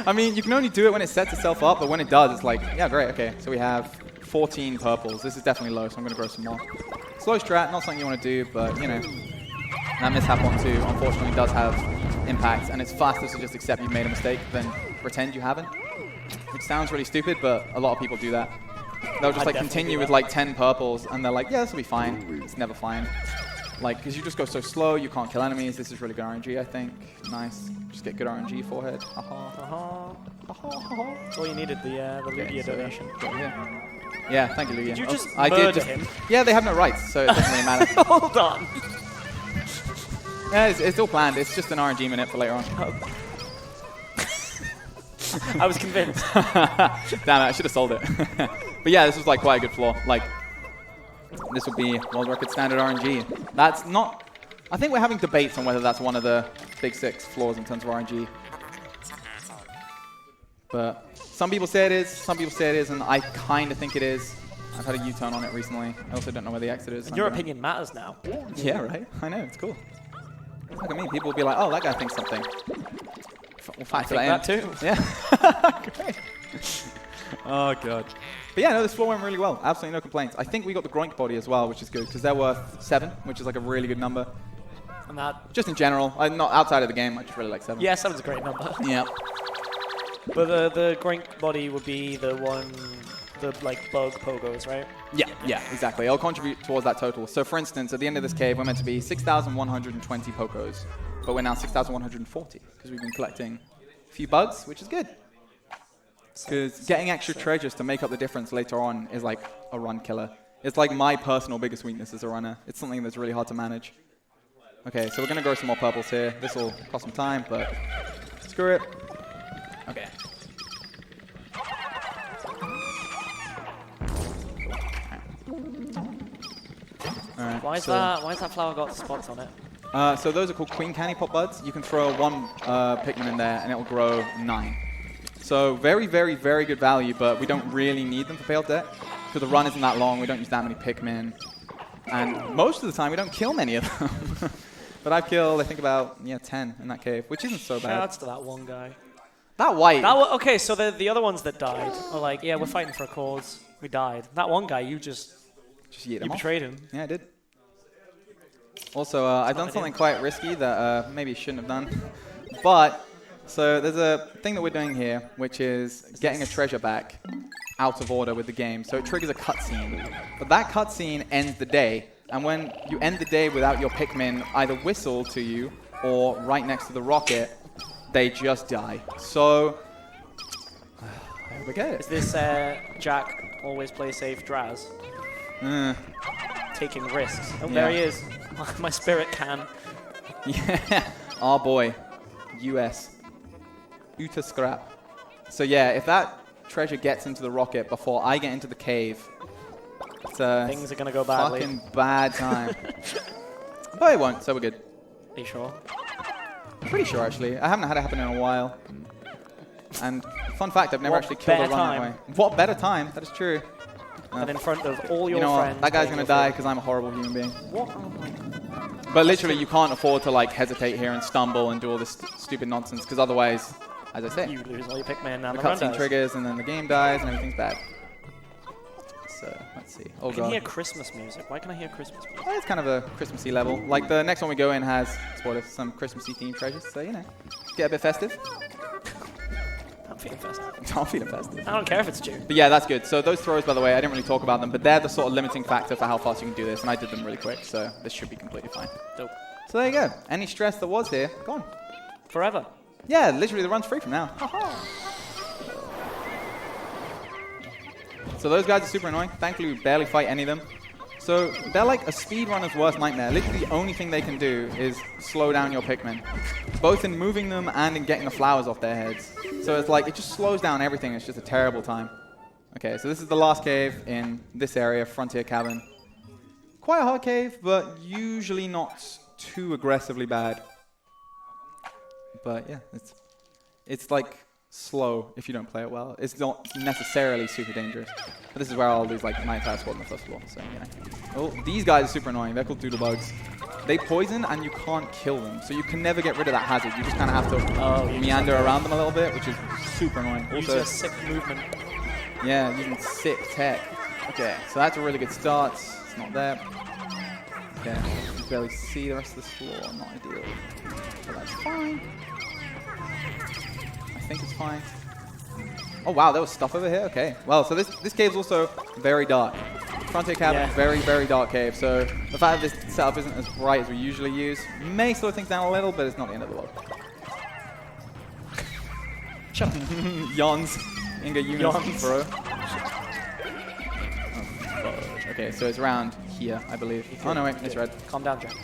I mean, you can only do it when it sets itself up, but when it does, it's like, yeah, great, okay. So we have 14 purples. This is definitely low, so I'm going to grow some more. Slow strat, not something you want to do, but, you know, that mishap on 2, unfortunately, does have impact, and it's faster to just accept you've made a mistake than pretend you haven't. Which sounds really stupid, but a lot of people do that. They'll just like continue with like 10 purples, and they're like, yeah, this will be fine. It's never fine. Like, because you just go so slow, you can't kill enemies. This is really good RNG, I think. Nice. Just get good RNG forehead. That's all you needed, the Lugia donation. Yeah, thank you, Lugia. Did you just I murder did just, him? Yeah, they have no rights, so it doesn't really matter. Hold on. Yeah, it's all planned. It's just an RNG minute for later on. I was convinced. Damn it, I should have sold it. But yeah, this was like quite a good floor. Like, this would be world record standard RNG. That's not... I think we're having debates on whether that's one of the big 6 floors in terms of RNG. But some people say it is, some people say it isn't. I kind of think it is. I've had a U-turn on it recently. I also don't know where the exit is. Your opinion matters now. Yeah, right? I know, it's cool. Look at me, people will be like, oh, that guy thinks something. We'll factor that in. That too. Yeah. Great. Oh, God. But yeah, no, this floor went really well. Absolutely no complaints. I think we got the Groink body as well, which is good, because they're worth 7, which is like a really good number. And that... Just in general. Not outside of the game, I just really like 7. Yeah, 7's a great number. Yeah. But the Groink body would be the one, the like bug pogos, right? Yeah, exactly. I'll contribute towards that total. So for instance, at the end of this cave, we're meant to be 6,120 pokos, but we're now 6,140, because we've been collecting a few bugs, which is good. Because getting extra treasures to make up the difference later on is like a run killer. It's like my personal biggest weakness as a runner. It's something that's really hard to manage. Okay, so we're going to grow some more purples here. This will cost some time, but screw it. Okay. Alright, Why is that flower got spots on it? So those are called Queen Candy Pop Buds. You can throw 1 Pikmin in there and it will grow 9. So very, very, very good value, but we don't really need them for failed debt because the run isn't that long. We don't use that many Pikmin. And most of the time, we don't kill many of them. But I've killed, I think, about 10 in that cave, which isn't so bad. Shoutouts to that one guy. That white. Okay, so the other ones that died are like, yeah, we're fighting for a cause. We died. That one guy, you betrayed him. Yeah, I did. Also, I've done something quite risky that maybe shouldn't have done. But, so there's a thing that we're doing here, which is getting a treasure back out of order with the game. So it triggers a cutscene. But that cutscene ends the day. And when you end the day without your Pikmin either whistle to you or right next to the rocket, they just die. So, I hope I get Is it. this Jack always play safe Draz? Taking risks. Oh, there he is. My spirit can. Yeah, our boy, US. Uta Scrap. So yeah, if that treasure gets into the rocket before I get into the cave, it's a Things are going to go badly. fucking bad time. But it won't, so we're good. Are you sure? Pretty sure, actually. I haven't had it happen in a while. And fun fact, I've never actually killed a run that way. What better time? That is true. And in front of all your You know friends. what? That guy's playing going to your die favorite- because I'm a horrible human being. What? Oh my. But literally, you can't afford to like hesitate here and stumble and do all this stupid nonsense because otherwise, as I say, You lose all your Pikmin and the the run cutscene dies. triggers and then the game dies and everything's bad. So, let's see. Oh I can god. hear Christmas music. Why can I hear Christmas music? Well, it's kind of a Christmassy level. Like the next one we go in has, spoilers, some Christmassy themed treasures. So, you know, get a bit festive. I'm feeling festive. I'm feeling festive. I don't care if it's due. But yeah, that's good. So those throws, by the way, I didn't really talk about them, but they're the sort of limiting factor for how fast you can do this, and I did them really quick, so this should be completely fine. Dope. So there you go. Any stress that was here, gone. Forever. Yeah, literally the run's free from now. So those guys are super annoying. Thankfully, we barely fight any of them. So they're like a speedrunner's worst nightmare. Literally the only thing they can do is slow down your Pikmin, both in moving them and in getting the flowers off their heads. So it's like, it just slows down everything. It's just a terrible time. Okay, so this is the last cave in this area, Frontier Cabin. Quite a hard cave, but usually not too aggressively bad. But yeah, it's like slow if you don't play it well. It's not necessarily super dangerous. But this is where I'll lose like my entire squad on the first floor. So you know. Oh, these guys are super annoying. They're called doodlebugs. They poison and you can't kill them. So you can never get rid of that hazard. You just kind of have to meander around them a little bit, which is super annoying. Use Also, your sick movement. yeah, using sick tech. Okay, so that's a really good start. It's not there. Okay, you can barely see the rest of this floor. Not ideal. But that's fine. I think it's fine. Oh wow, there was stuff over here? Okay. Well, so this cave's also very dark. Frontier Cabin, very, very dark cave. So the fact that this setup isn't as bright as we usually use may slow things down a little, but it's not the end of the world. Shut up. Yawns. Inga Yawns. Yawns, bro. Oh, okay, so it's around here, I believe. Oh no, wait, it's red. Calm down, Jack.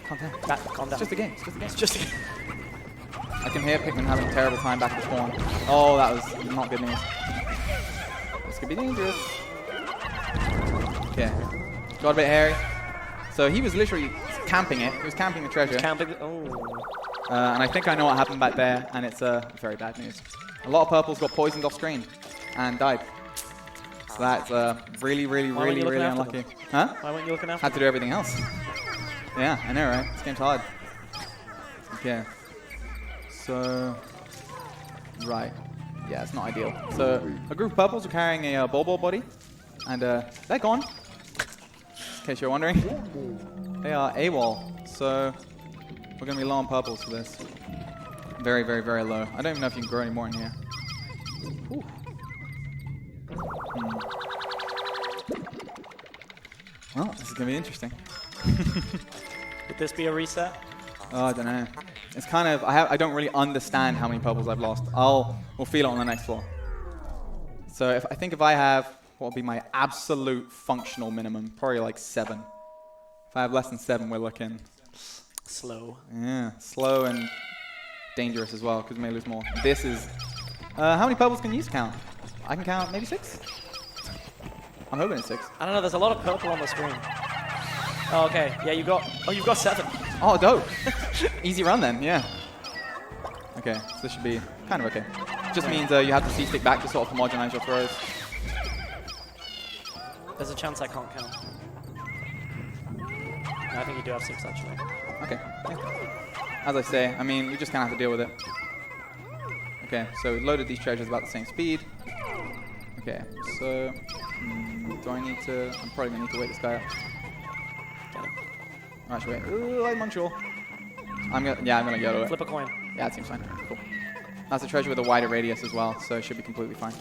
Calm down. Calm down. It's just a game. It's just a game. It's just a I can hear Pikmin having a terrible time back at the spawn. Oh, that was not good news. This could be dangerous. Okay. Got a bit hairy. So he was literally camping it. He was camping the treasure. camping. Oh. And I think I know what happened back there, and it's very bad news. A lot of purples got poisoned off screen and died. So that's really, really, Why weren't really, you looking really after unlucky. them? Huh? Why weren't you looking after Had to do everything else. Yeah, I know, right? This game's hard. Okay. So, right. Yeah, it's not ideal. So, a group of purples are carrying a Bulbul body, and they're gone. In case you're wondering. They are AWOL, so we're going to be low on purples for this. Very, very, very low. I don't even know if you can grow any more in here. Ooh. Well, this is going to be interesting. Would this be a reset? Oh, I don't know. It's kind of, I don't really understand how many purples I've lost. We'll feel it on the next floor. So I think if I have, what will be my absolute functional minimum? Probably like 7. If I have less than 7, we're looking Slow. yeah, slow and dangerous as well, because we may lose more. This is, how many purples can you count? I can count maybe 6? I'm hoping it's 6. I don't know, there's a lot of purple on the screen. Oh, okay. Yeah, you've got 7. Oh, dope. Easy run then, yeah. Okay, so this should be kind of okay. Just means you have to C-stick back to sort of homogenize your throws. There's a chance I can't count. No, I think you do have 6 actually. Okay. As I say, I mean, we just kind of have to deal with it. Okay, so we loaded these treasures about the same speed. Okay, so do I need to? I'm probably gonna need to wait this guy up. Actually, wait. Ooh, I'm unsure. I'm gonna YOLO it. Flip a coin. Yeah, that seems fine. Cool. That's a treasure with a wider radius as well, so it should be completely fine.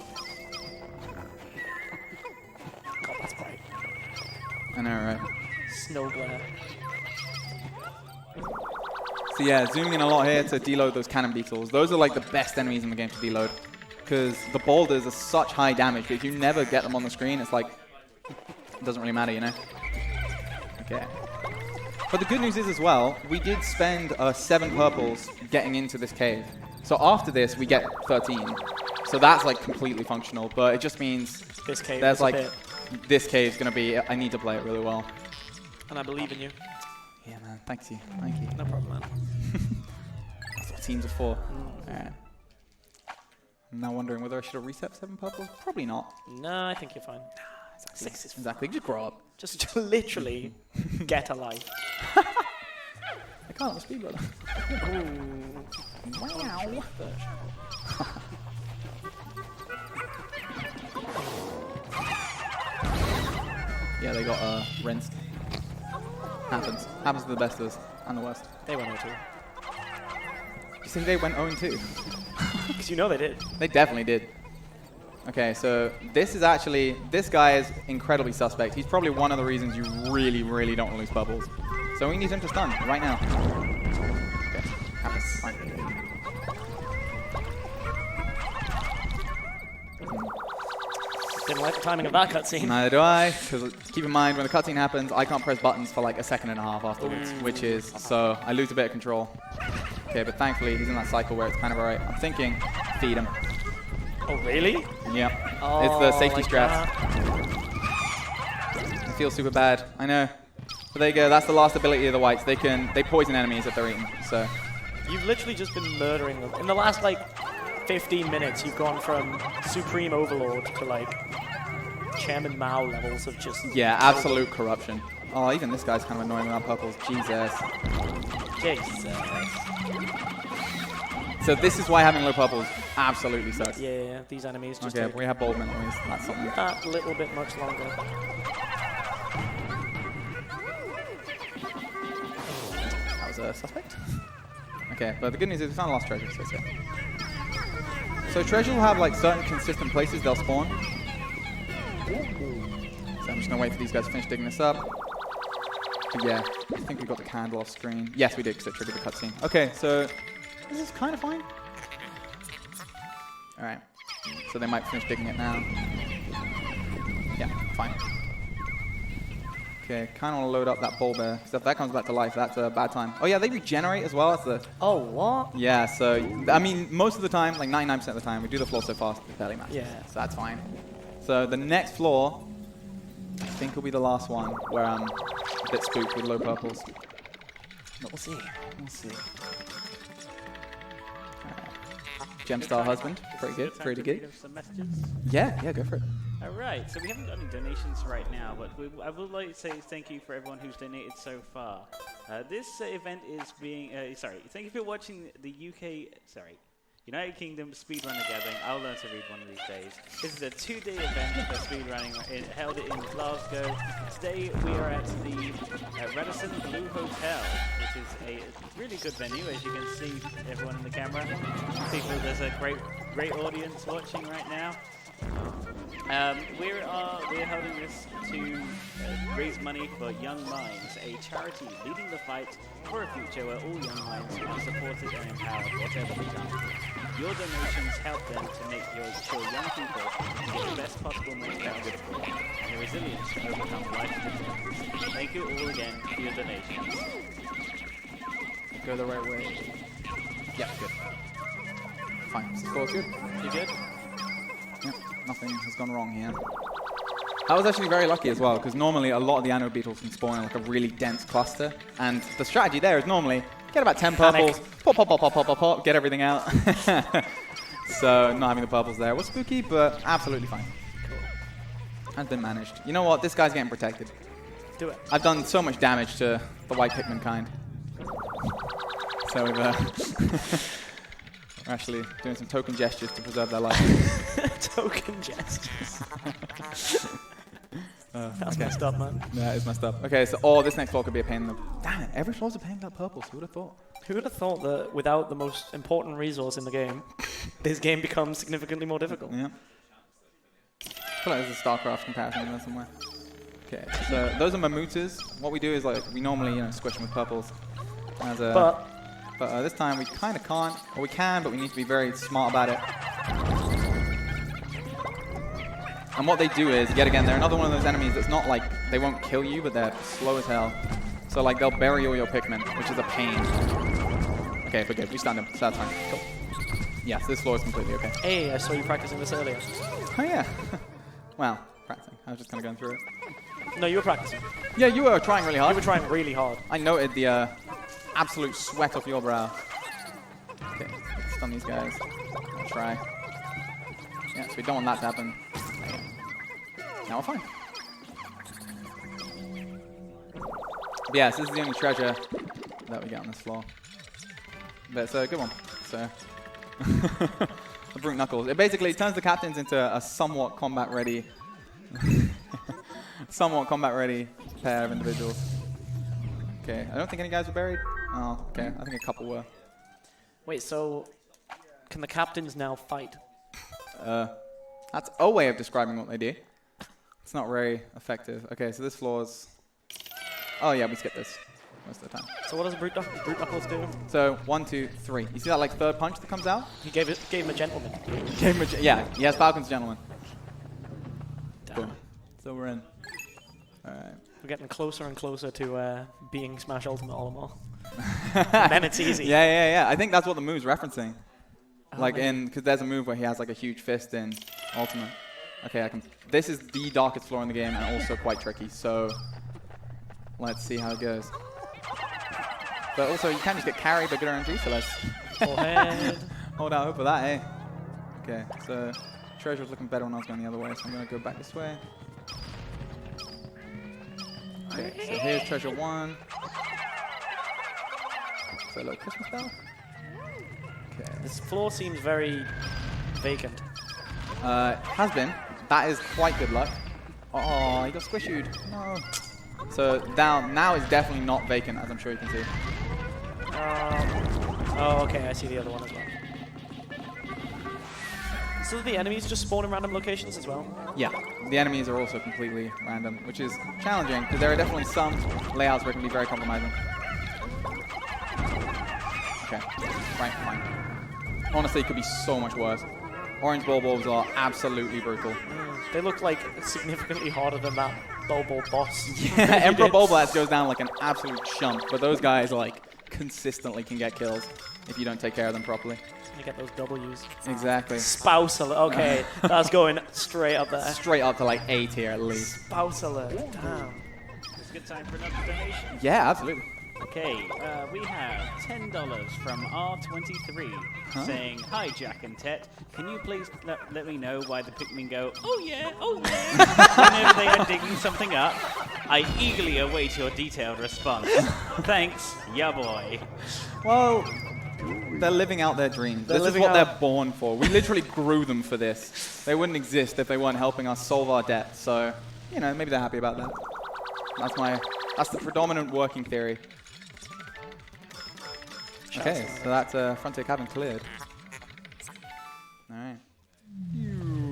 God, that's bright. I know, right? Snow glare. So yeah, zooming in a lot here to deload those cannon beetles. Those are like the best enemies in the game to deload. Because the boulders are such high damage, but if you never get them on the screen, it's like, it doesn't really matter, you know? Okay. But the good news is as well, we did spend 7 purples getting into this cave. So after this, we get 13. So that's like completely functional, but it just means This cave there's is a like, bit, this cave's gonna be, I need to play it really well. and I believe in you. Yeah, man, thank you, thank you. No problem, man. That's what teams are for. Alright. I'm now wondering whether I should have reset 7 purples. Probably not. No, I think you're fine. Exactly. 6 is Exactly. Just grow up. just literally get a life. I can't. I'm a speedrunner. Wow. Yeah, they got rinsed. Happens. Happens to the best of us and the worst. They went 0-2. You think they went 0-2? Because you know they did. They definitely did. Okay, so this is actually, this guy is incredibly suspect. He's probably one of the reasons you really, really don't want to lose bubbles. So we need him to stun right now. Okay, happens. Fine. Didn't like the timing of that cutscene. Neither do I, because keep in mind, when the cutscene happens, I can't press buttons for like a second and a half afterwards, which is, so I lose a bit of control. Okay, but thankfully, he's in that cycle where it's kind of alright. I'm thinking, feed him. Oh, really? Yep. Oh, It's the safety like strats. that. I feel super bad, I know. But there you go, that's the last ability of the whites. They poison enemies if they're eaten, so. You've literally just been murdering them. In the last, like, 15 minutes, you've gone from Supreme Overlord to, like, Chairman Mao levels of just... Yeah, absolute corruption. Oh, even this guy's kind of annoying without purples. Jesus. Jesus. So this is why having low purples absolutely sucks. Yeah, these enemies just Okay, take we have bold memories. That's something. that little bit much longer. That was a suspect. Okay, but the good news is we found a lost treasure, so it's good. So treasure will have like certain consistent places they'll spawn. So I'm just gonna wait for these guys to finish digging this up. But yeah, I think we got the candle off screen. Yes, we did, because it triggered the cutscene. Okay, so this is kind of fine. All right, so they might finish digging it now. Yeah, fine. Okay, kind of want to load up that bulb there. So if that comes back to life, that's a bad time. Oh yeah, they regenerate as well. That's the. Oh, what? Yeah, so I mean, most of the time, like 99% of the time, we do the floor so fast it barely matters. Yeah. So that's fine. So the next floor, I think will be the last one where I'm a bit spooked with low purples. But we'll see. We'll see. Gemstar husband, pretty good, pretty good. Some messages. Yeah, go for it. All right, so we haven't got any donations right now, but I would like to say thank you for everyone who's donated so far. This event is being, thank you for watching the United Kingdom Speedrunner Gathering. I'll learn to read one of these days. This is a 2-day event for speedrunning held in Glasgow. Today we are at the Radisson Blue Hotel, which is a really good venue, as you can see everyone in the camera. There's a great audience watching right now. We're holding this to raise money for Young Minds, a charity leading the fight for a future where all young minds can be supported and empowered, whatever they can. Your donations help them to make sure young people can get the best possible mental out of sport and the resilience to overcome life's difficulties. Thank you all again for your donations. Go the right way. Yeah, good. Fine, score's good. You good? Yep, nothing has gone wrong here. I was actually very lucky as well, because normally a lot of the anode beetles can spawn in like a really dense cluster, and the strategy there is normally get about 10 purples, pop, get everything out. So not having the purples there was spooky, but absolutely fine. Cool. Has been managed. You know what? This guy's getting protected. Do it. I've done so much damage to the white Pikmin kind. So we've we're actually doing some token gestures to preserve their life. Token gestures. That's messed up, man. Yeah, it's messed up. Okay, so this next floor could be a pain in the... Damn it, every floor's a pain in the purples. Who would have thought? Who would have thought that without the most important resource in the game, this game becomes significantly more difficult? Yeah. I feel like there's a StarCraft comparison in there somewhere. Okay, so those are Mamutas. What we do is like we normally squish them with purples. As a, but this time we kind of can't, or we can, but we need to be very smart about it. And what they do is, yet again, they're another one of those enemies that's not like, they won't kill you, but they're slow as hell. So like, they'll bury all your Pikmin, which is a pain. Okay, we're good. We stunned him, so that's fine. Cool. Yeah, so this floor is completely okay. Hey, I saw you practicing this earlier. Oh yeah. Well, practicing. I was just kind of going through it. No, you were practicing. Yeah, you were trying really hard. You were trying really hard. I noted the absolute sweat off your brow. Okay, stun these guys. I'll try. Yeah, so we don't want that to happen. Now we're fine. But yeah, so this is the only treasure that we get on this floor. But it's a good one. So the Brute Knuckles. It basically turns the captains into a somewhat combat-ready pair of individuals. Okay, I don't think any guys were buried. Oh, okay. I think a couple were. Wait, so can the captains now fight? That's a way of describing what they do. It's not very effective. Okay, so this floor's... Oh yeah, we skip this most of the time. So what does Brute Knuckles do? So 1, 2, 3. You see that like third punch that comes out? He gave him a gentleman. Yeah, he has Falcon's Gentleman. Damn. Boom. So we're in. Alright. We're getting closer and closer to being Smash Ultimate Olimar. And then it's easy. Yeah. I think that's what the move's referencing. Oh, like because there's a move where he has like a huge fist in Ultimate. Okay, this is the darkest floor in the game and also quite tricky, so let's see how it goes. But also, you can just get carried by good RNG, so let's hold out hope for that, eh? Okay, so treasure was looking better when I was going the other way, so I'm going to go back this way. Okay, so here's treasure 1. So a little Christmas bell. Okay. This floor seems very vacant. Has been. That is quite good luck. Oh, he got squished. No. So now it's definitely not vacant, as I'm sure you can see. Oh, okay, I see the other one as well. So the enemies just spawn in random locations as well? Yeah, the enemies are also completely random, which is challenging, because there are definitely some layouts where it can be very compromising. Okay, right, fine. Honestly, it could be so much worse. Orange ball bulbs are absolutely brutal. They look like significantly harder than that Bulbul boss. Yeah, Emperor Bulblast goes down like an absolute chump, but those guys like consistently can get kills if you don't take care of them properly. You get those W's. Exactly. Spouse alert. Okay, that's going straight up there. Straight up to like A tier at least. Spouse alert. Damn. It's a good time for another donation. Yeah, absolutely. Okay, we have $10 from R23 saying, "Hi Jack and Tet, can you please let me know why the Pikmin go, oh yeah, whenever they are digging something up? I eagerly await your detailed response. Thanks, ya boy." Well, they're living out their dreams. This is what they're born for. We literally grew them for this. They wouldn't exist if they weren't helping us solve our debt. So, maybe they're happy about that. That's the predominant working theory. Okay, so that's Frontier Cabin cleared. Alright.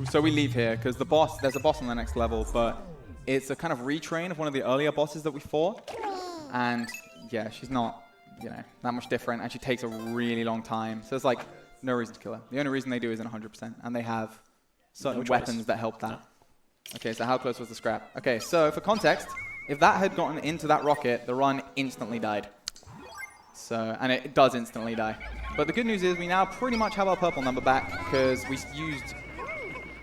So we leave here, because there's a boss on the next level, but it's a kind of retrain of one of the earlier bosses that we fought. And yeah, she's not, that much different, and she takes a really long time. So there's like no reason to kill her. The only reason they do isn't 100%, and they have certain weapons that help that. Okay, so how close was the scrap? Okay, so for context, if that had gotten into that rocket, the run instantly died. So, and it does instantly die. But the good news is we now pretty much have our purple number back, because we used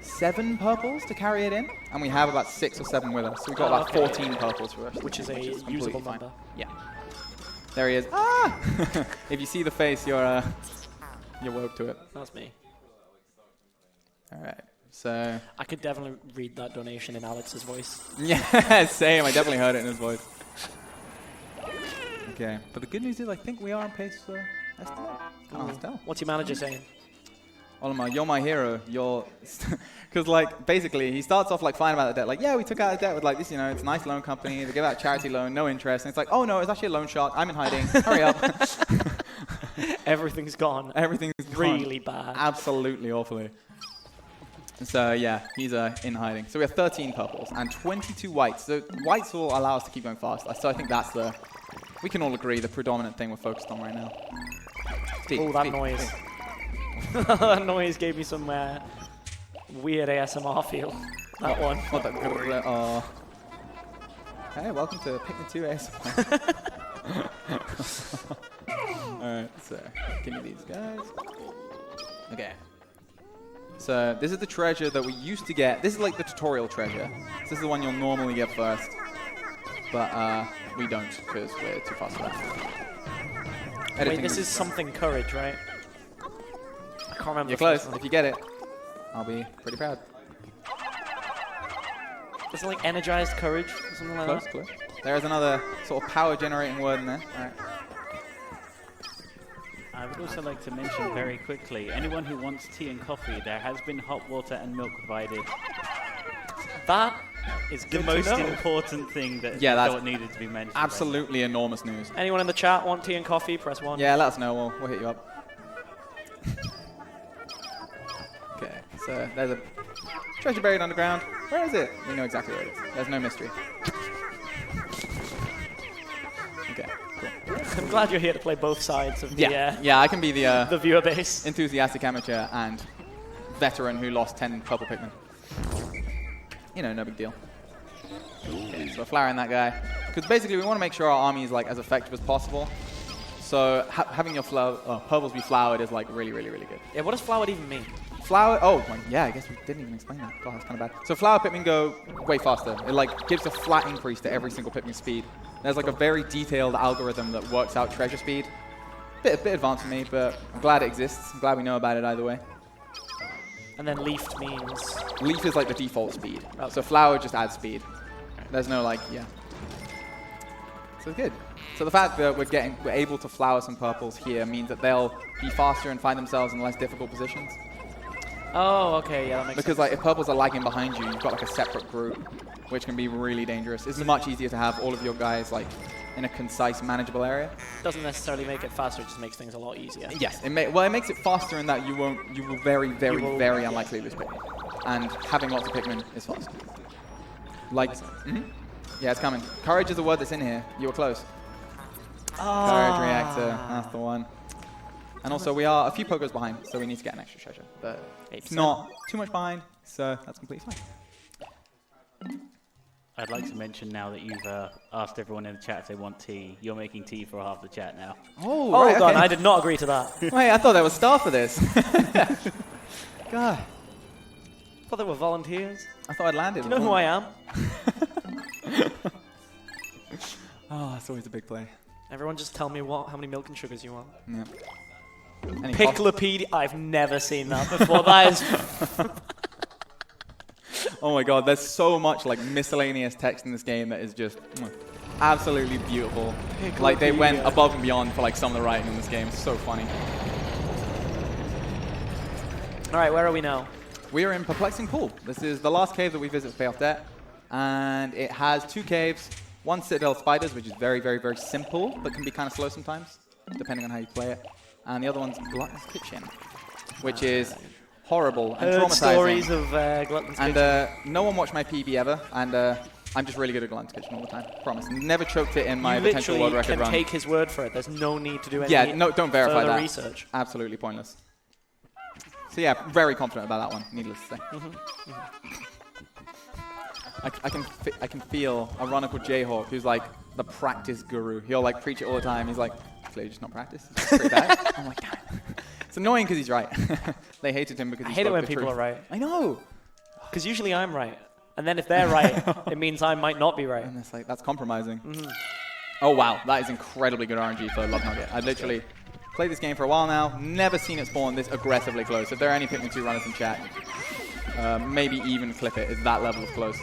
7 purples to carry it in, and we have about 6 or 7 with us. So we've got about 14 purples for us. Which is a usable number. Yeah. There he is. Ah! If you see the face, you're woke to it. That's me. All right. So I could definitely read that donation in Alex's voice. Yeah, same. I definitely heard it in his voice. Okay, but the good news is I think we are on pace for estimate. Can't tell. What's your manager saying? Olimar, you're my hero. You're, because like basically he starts off like fine about the debt. Like, yeah, we took out a debt with like this, it's a nice loan company. They give out charity loan, no interest. And it's like, oh no, it's actually a loan shark. I'm in hiding. Hurry up. Everything's gone. Everything's really bad. Absolutely awfully. So yeah, he's in hiding. So we have 13 purples and 22 whites. So whites will allow us to keep going fast. So I think that's we can all agree, the predominant thing we're focused on right now. Oh, that noise. That noise gave me some weird ASMR feel. That one. What the Hey, welcome to Pikmin 2 ASMR. Alright, so give me these guys. Okay. So this is the treasure that we used to get. This is like the tutorial treasure. So this is the one you'll normally get first. But we don't because we're too fast for that. Wait, this is something courage, right? I can't remember. You're close. If you get it, I'll be pretty proud. Is it like energized courage or something like that? Close. There is another sort of power generating word in there. All right. I would also like to mention very quickly, anyone who wants tea and coffee, there has been hot water and milk provided. That is the most important thing that I thought needed to be mentioned. Absolutely enormous news. Anyone in the chat want tea and coffee? Press 1. Yeah, let us know. We'll hit you up. Okay, so there's a treasure buried underground. Where is it? We know exactly where it is. There's no mystery. Okay, cool. I'm glad you're here to play both sides of the yeah, I can be the viewer base. Enthusiastic amateur and veteran who lost 10 purple Pikmin. You know, no big deal. Okay, so we're flowering that guy. Because basically we want to make sure our army is like as effective as possible. So having your purples be flowered is like really, really, really good. Yeah, what does flowered even mean? Flower, yeah, I guess we didn't even explain that. God, that's kind of bad. So flower Pikmin go way faster. It like gives a flat increase to every single Pikmin speed. There's like a very detailed algorithm that works out treasure speed. Bit advanced for me, but I'm glad it exists. I'm glad we know about it either way. And then leafed means? Leaf is like the default speed. So flower just adds speed. There's no like, yeah. So it's good. So the fact that we're able to flower some purples here means that they'll be faster and find themselves in less difficult positions. Oh, okay, yeah, that makes sense. Because like if purples are lagging behind you, you've got like a separate group, which can be really dangerous. It's much easier to have all of your guys like in a concise, manageable area. Doesn't necessarily make it faster, it just makes things a lot easier. Yes, it makes it faster in that you will very unlikely lose Pikmin. And having lots of Pikmin is fast. Like, yeah, it's coming. Courage is a word that's in here. You were close. Courage reactor, that's the one. And also we are a few pokers behind, so we need to get an extra treasure. But it's not too much behind, so that's completely fine. I'd like to mention now that you've asked everyone in the chat if they want tea. You're making tea for half the chat now. Oh, right, hold on, I did not agree to that. Wait, I thought there was staff for this. God. I thought there were volunteers. I thought I'd landed. Do you know who I am? Oh, it's always a big play. Everyone just tell me how many milk and sugars you want. Yeah. Piclopedia. I've never seen that before. That is... Oh my god, there's so much like miscellaneous text in this game that is just absolutely beautiful. Like they went above and beyond for like some of the writing in this game. It's so funny. All right, where are we now? We are in Perplexing Pool. This is the last cave that we visit to pay off debt. And it has 2 caves, 1 Citadel Spiders, which is very, very, very simple, but can be kind of slow sometimes, depending on how you play it. And the other one's Glutton's Kitchen, which is horrible and traumatizing. Stories of Glutton's Kitchen. And no one watched my PB ever, and I'm just really good at Glutton's Kitchen all the time. Promise. Never choked it in my potential world record run. You literally can take his word for it. There's no need to do any don't verify further that. research. Absolutely pointless. So yeah, very confident about that one, needless to say. I can feel a runner called Jayhawk, who's like the practice guru. He'll like preach it all the time. He's like, clearly just not practice. It's pretty bad. I'm like, damn. It's annoying because he's right. They hated him because he spoke the truth. I hate it when people are right. I know. Because usually I'm right. And then if they're right, it means I might not be right. And it's like, that's compromising. Oh wow, that is incredibly good RNG for Love Nugget. I've literally played this game for a while now, never seen it spawn this aggressively close. If there are any Pikmin 2 runners in chat, maybe even clip it. It's that level of close.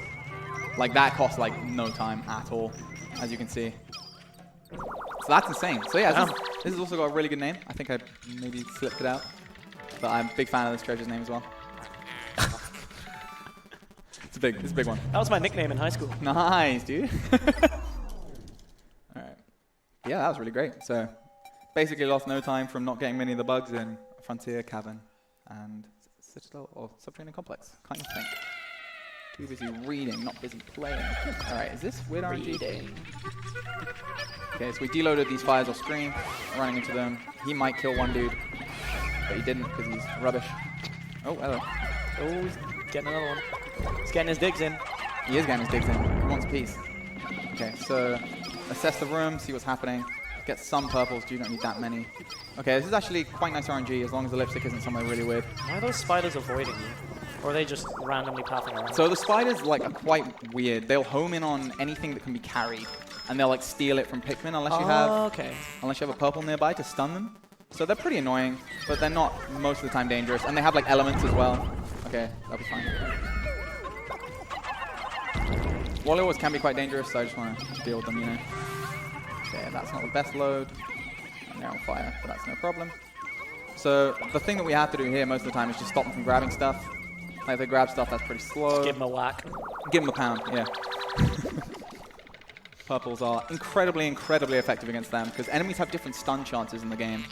Like that costs like no time at all, as you can see. So that's insane. So yeah, this has also got a really good name. I think I maybe slipped it out. But I'm a big fan of this treasure's name as well. It's a big one. That was my nickname in high school. Nice, dude. Alright. Yeah, that was really great. So basically lost no time from not getting many of the bugs in Frontier, Cavern, and Citadel or Subterranean Complex, kind of thing. Too busy reading, not busy playing. All right, is this weird RNG? Okay, so we deloaded these fires off screen, running into them. He might kill one dude, but he didn't because he's rubbish. Oh, hello. Oh, he's getting another one. He's getting his digs in. He is getting his digs in. He wants peace. Okay, so assess the room, see what's happening. Get some purples, you don't need that many. Okay, this is actually quite nice RNG as long as the lipstick isn't somewhere really weird. Why are those spiders avoiding you? Or are they just randomly pathing around? So the spiders like are quite weird. They'll home in on anything that can be carried, and they'll like steal it from Pikmin unless you have unless you have a purple nearby to stun them. So they're pretty annoying, but they're not most of the time dangerous, and they have like elements as well. Okay, that'll be fine. Wallowas can be quite dangerous, so I just want to deal with them, you know. Okay, that's not the best load. And they're on fire, but that's no problem. So the thing that we have to do here most of the time is just stop them from grabbing stuff. Like if they grab stuff, that's pretty slow. Just give them a whack. Give them a pound, yeah. Purples are incredibly, incredibly effective against them because enemies have different stun chances in the game.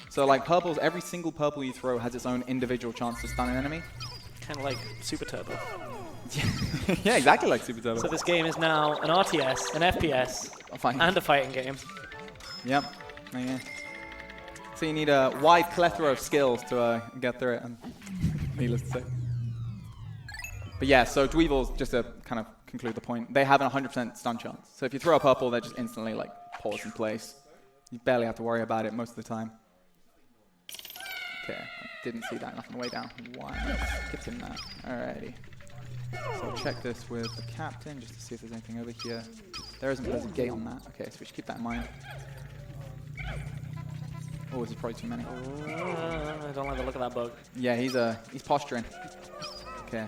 So like purples, every single purple you throw has its own individual chance to stun an enemy. Kind of like Super Turbo. Yeah, exactly like Super Turbo. So this game is now an RTS, an FPS, and a fighting game. Yep. Oh, yeah. So you need a wide plethora of skills to get through it, and needless to say. But yeah, so Dweevils, just to kind of conclude the point, they have an 100% stun chance. So if you throw a purple, they're just instantly like pause in place. You barely have to worry about it most of the time. Okay, I didn't see that enough on the way down. Why am I skipping that? Alrighty. So I'll check this with the captain just to see if there's anything over here. There's a gate on that. Okay, so we should keep that in mind. Oh, this is probably too many. I don't like the look of that bug. Yeah, he's posturing. Okay.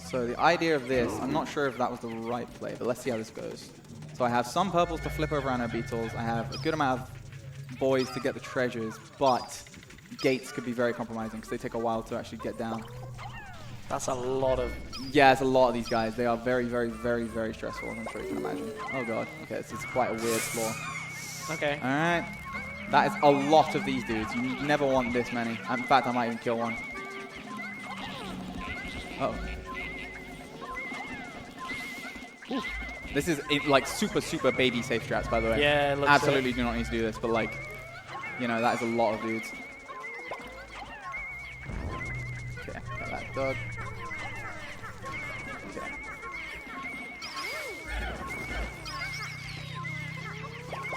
So the idea of this, I'm not sure if that was the right play, but let's see how this goes. So I have some purples to flip over on our beetles. I have a good amount of boys to get the treasures, but gates could be very compromising because they take a while to actually get down. That's a lot of... Yeah, it's a lot of these guys. They are very, very, very, very stressful, I'm sure you can imagine. Oh god, okay, this is quite a weird floor. Okay. Alright. That is a lot of these dudes. You never want this many. In fact, I might even kill one. Uh-oh. Ooh. This is like super, super baby safe strats, by the way. Yeah, it looks absolutely do not need to do this, but like, you know, that is a lot of dudes. Okay, got that dog. Okay.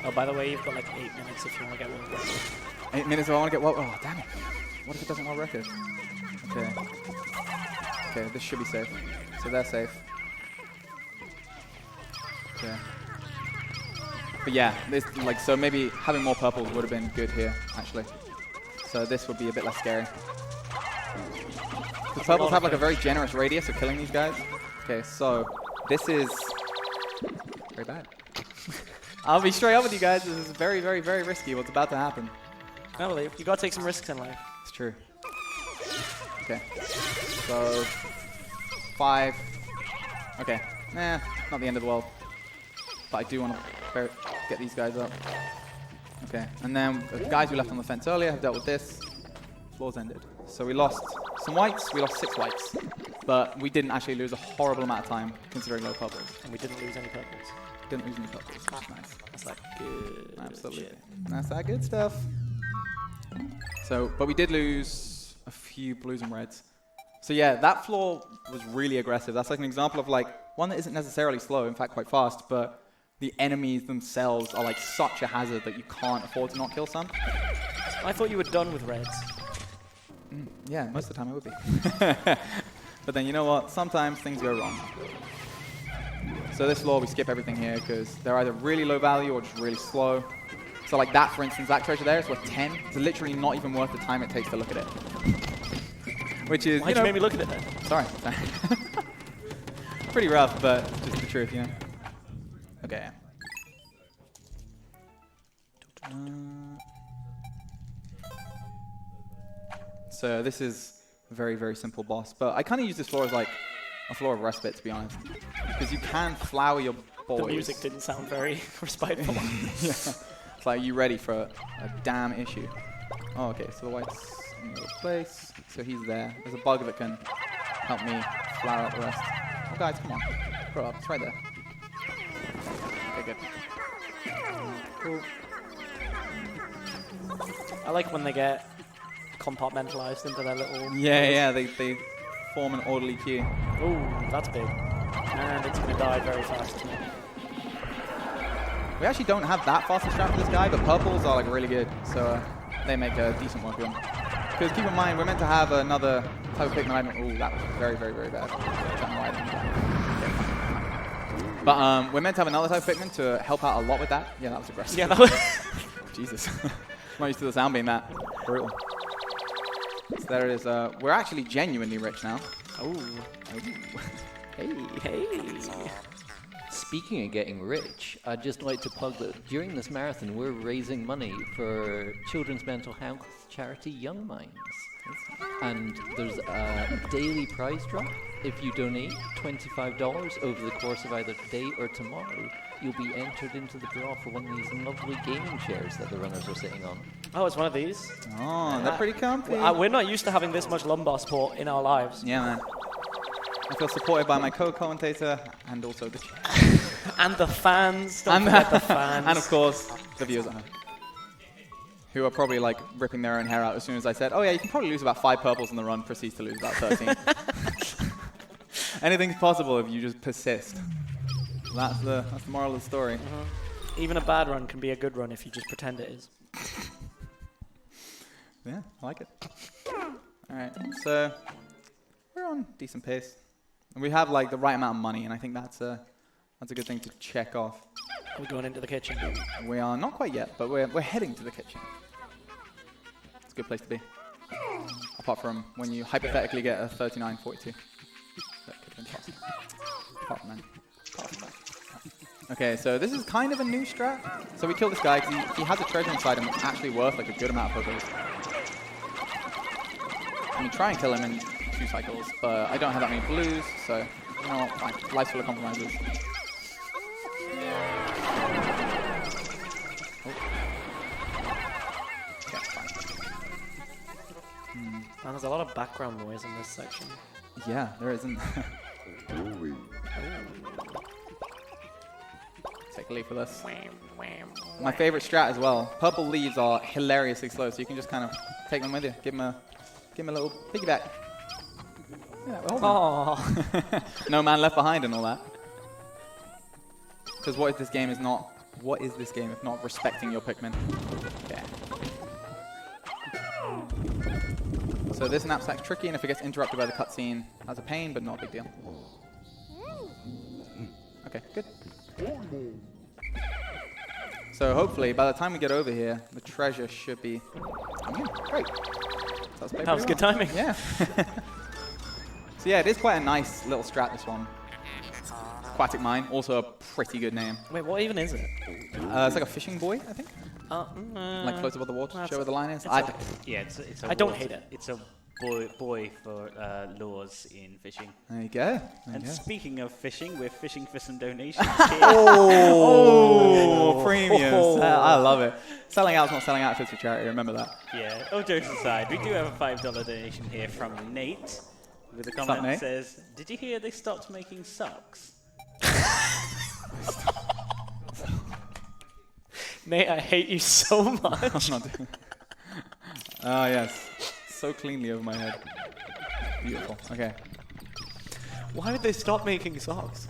Oh, by the way, you've got like 8 minutes if you want to get one record. 8 minutes if I want to get one. Oh, damn it. What if it doesn't want record? Okay. Okay, this should be safe. So they're safe. Okay. But yeah, this like so maybe having more purples would have been good here, actually. So this would be a bit less scary. The purples have like a very generous radius of killing these guys. Okay, so this is very bad. I'll be straight up with you guys. This is very, very, very risky what's about to happen. I believe. You gotta take some risks in life. It's true. Okay. So 5. Okay. Nah, not the end of the world. But I do want to get these guys up. Okay. And then the guys we left on the fence earlier have dealt with this. Floor's ended. So we lost some whites. We lost 6 whites. But we didn't actually lose a horrible amount of time considering low purples. And we didn't lose any purples. Didn't lose any purples. That's nice. That's like good Absolutely. shit. That's that good stuff. So, but we did lose a few blues and reds. So yeah, that floor was really aggressive. That's like an example of like one that isn't necessarily slow, in fact quite fast, but the enemies themselves are like such a hazard that you can't afford to not kill some. I thought you were done with reds. Yeah, most of the time I would be. But then you know what? Sometimes things go wrong. So this floor, we skip everything here because they're either really low value or just really slow. So like that, for instance, that treasure there is worth 10. It's literally not even worth the time it takes to look at it. Which is, Why'd you make me look at it then? Sorry. Pretty rough, but just the truth, you know. Okay. So this is a very, very simple boss, but I kind of use this floor as like a floor of respite, to be honest, because you can flower your boys. The music didn't sound very respectful. Yeah. It's like, you ready for a damn issue? Oh, okay, so the whites in the place. So he's there. There's a bug that can help me flower out the rest. Oh, guys, come on. Grow up. It's right there. Okay, good. Cool. I like when they get compartmentalized into their little... Yeah, they form an orderly queue. Ooh, that's big. And it's going to die very fast. We actually don't have that fast a strat for this guy, but purples are like really good, so they make a decent work of him. Because keep in mind, we're meant to have another type of Pikmin item. Ooh, that was very, very, very bad. But we're meant to have another type of Pikmin to help out a lot with that. Yeah, that was aggressive. Yeah, that was... Jesus. I'm not used to the sound being that brutal. So there it is. We're actually genuinely rich now. Ooh. Hey. Speaking of getting rich, I'd just like to plug that during this marathon, we're raising money for children's mental health charity Young Minds. And there's a daily prize drop. If you donate $25 over the course of either today or tomorrow, you'll be entered into the draw for one of these lovely gaming chairs that the runners are sitting on. Oh, it's one of these? Oh, they're pretty comfy. We're not used to having this much lumbar support in our lives. Yeah, man. I feel supported by my co-commentator and also the chair. And the fans. Don't forget the fans. And of course, the viewers at home. Who are probably like ripping their own hair out as soon as I said, oh yeah, you can probably lose about 5 purples in the run, proceeds to lose about 13. Anything's possible if you just persist. That's the moral of the story. Even a bad run can be a good run if you just pretend it is. Yeah, I like it. Alright, so we're on decent pace. And we have like the right amount of money, and I think that's a good thing to check off. Are we going into the kitchen? We are not quite yet, but we're heading to the kitchen. It's a good place to be. Apart from when you hypothetically get a 39-42. That could have been possible. Apart from that. Okay, so this is kind of a new strat. So we kill this guy because he has a treasure inside him that's actually worth like a good amount of purples. I mean, try and kill him in 2 cycles, but I don't have that many blues, so you know what, fine. Life's full of compromises. Man, there's a lot of background noise in this section. Yeah, there isn't. Take a leaf for this. My favorite strat as well. Purple leaves are hilariously slow, so you can just kind of take them with you. Give them a little piggyback. Yeah, we're holding. No man left behind and all that. Because what is this game if not respecting your Pikmin? Yeah. So this knapsack's tricky, and if it gets interrupted by the cutscene, that's a pain, but not a big deal. Okay, good. So hopefully, by the time we get over here, the treasure should be... great. That was good timing. Yeah. So yeah, it is quite a nice little strat, this one. Aquatic Mine, also a pretty good name. Wait, what even is it? It's like a fishing buoy, I think. Like floats above the water, show where the line is. Yeah, it's a I don't hate it. It's a buoy for lures in fishing. There you go. And speaking of fishing, we're fishing for some donations here. Oh, premiums. I love it. Selling out's not selling out if it's for charity, remember that. Yeah, all jokes aside, we do have a $5 donation here from Nate with a comment that says, did you hear they stopped making socks? Nate, I hate you so much. I'm not doing it. Ah, yes. So cleanly over my head. Beautiful. Okay. Why would they stop making socks?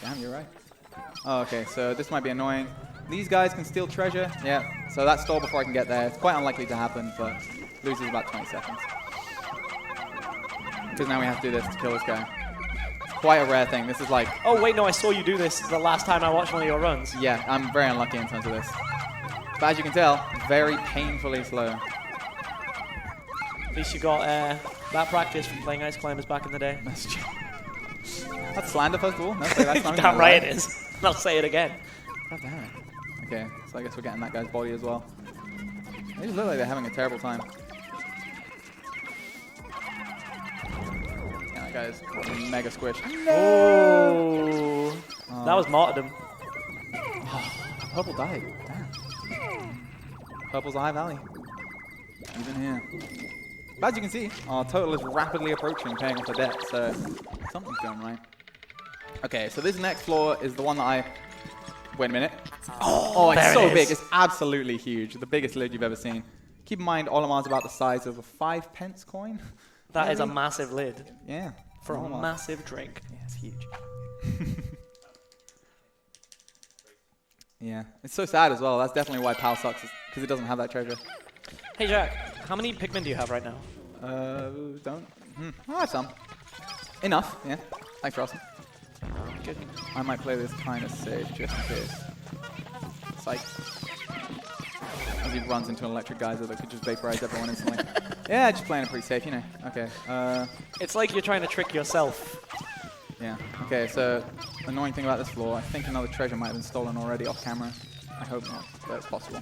Damn, you're right. Oh, okay, so this might be annoying. These guys can steal treasure. Yeah, so that's stole before I can get there. It's quite unlikely to happen, but loses about 20 seconds. Because now we have to do this to kill this guy. It's quite a rare thing. This is like... Oh, wait, no, I saw you do this the last time I watched one of your runs. Yeah, I'm very unlucky in terms of this. But as you can tell, very painfully slow. At least you got that practice from playing Ice Climbers back in the day. That's true. That's slander, first of all. No, that's not damn right it is. I'll say it again. God damn it. Okay, so I guess we're getting that guy's body as well. They just look like they're having a terrible time. Yeah, that guy's mega squish. No! That was martyrdom. Purple died. Damn. Purple's a high valley. even here. But as you can see, our total is rapidly approaching paying off the debt, so something's going right. Okay, so this next floor is the one that I... Wait a minute. Oh, it's so big. It's absolutely huge. The biggest lid you've ever seen. Keep in mind, Olimar's about the size of a 5p coin. That is a massive lid. Yeah. For a massive drink. Yeah, it's huge. Yeah. It's so sad as well. That's definitely why PAL sucks, because it doesn't have that treasure. Hey, Jack, how many Pikmin do you have right now? Don't. I have some. Enough, yeah. Thanks for asking. Good. I might play this kind of safe just in case. Psych. As he runs into an electric geyser that could just vaporize everyone instantly. Yeah, just playing it pretty safe, you know. Okay. It's like you're trying to trick yourself. Yeah. Okay, so annoying thing about this floor, I think another treasure might have been stolen already off camera. I hope not, but it's possible.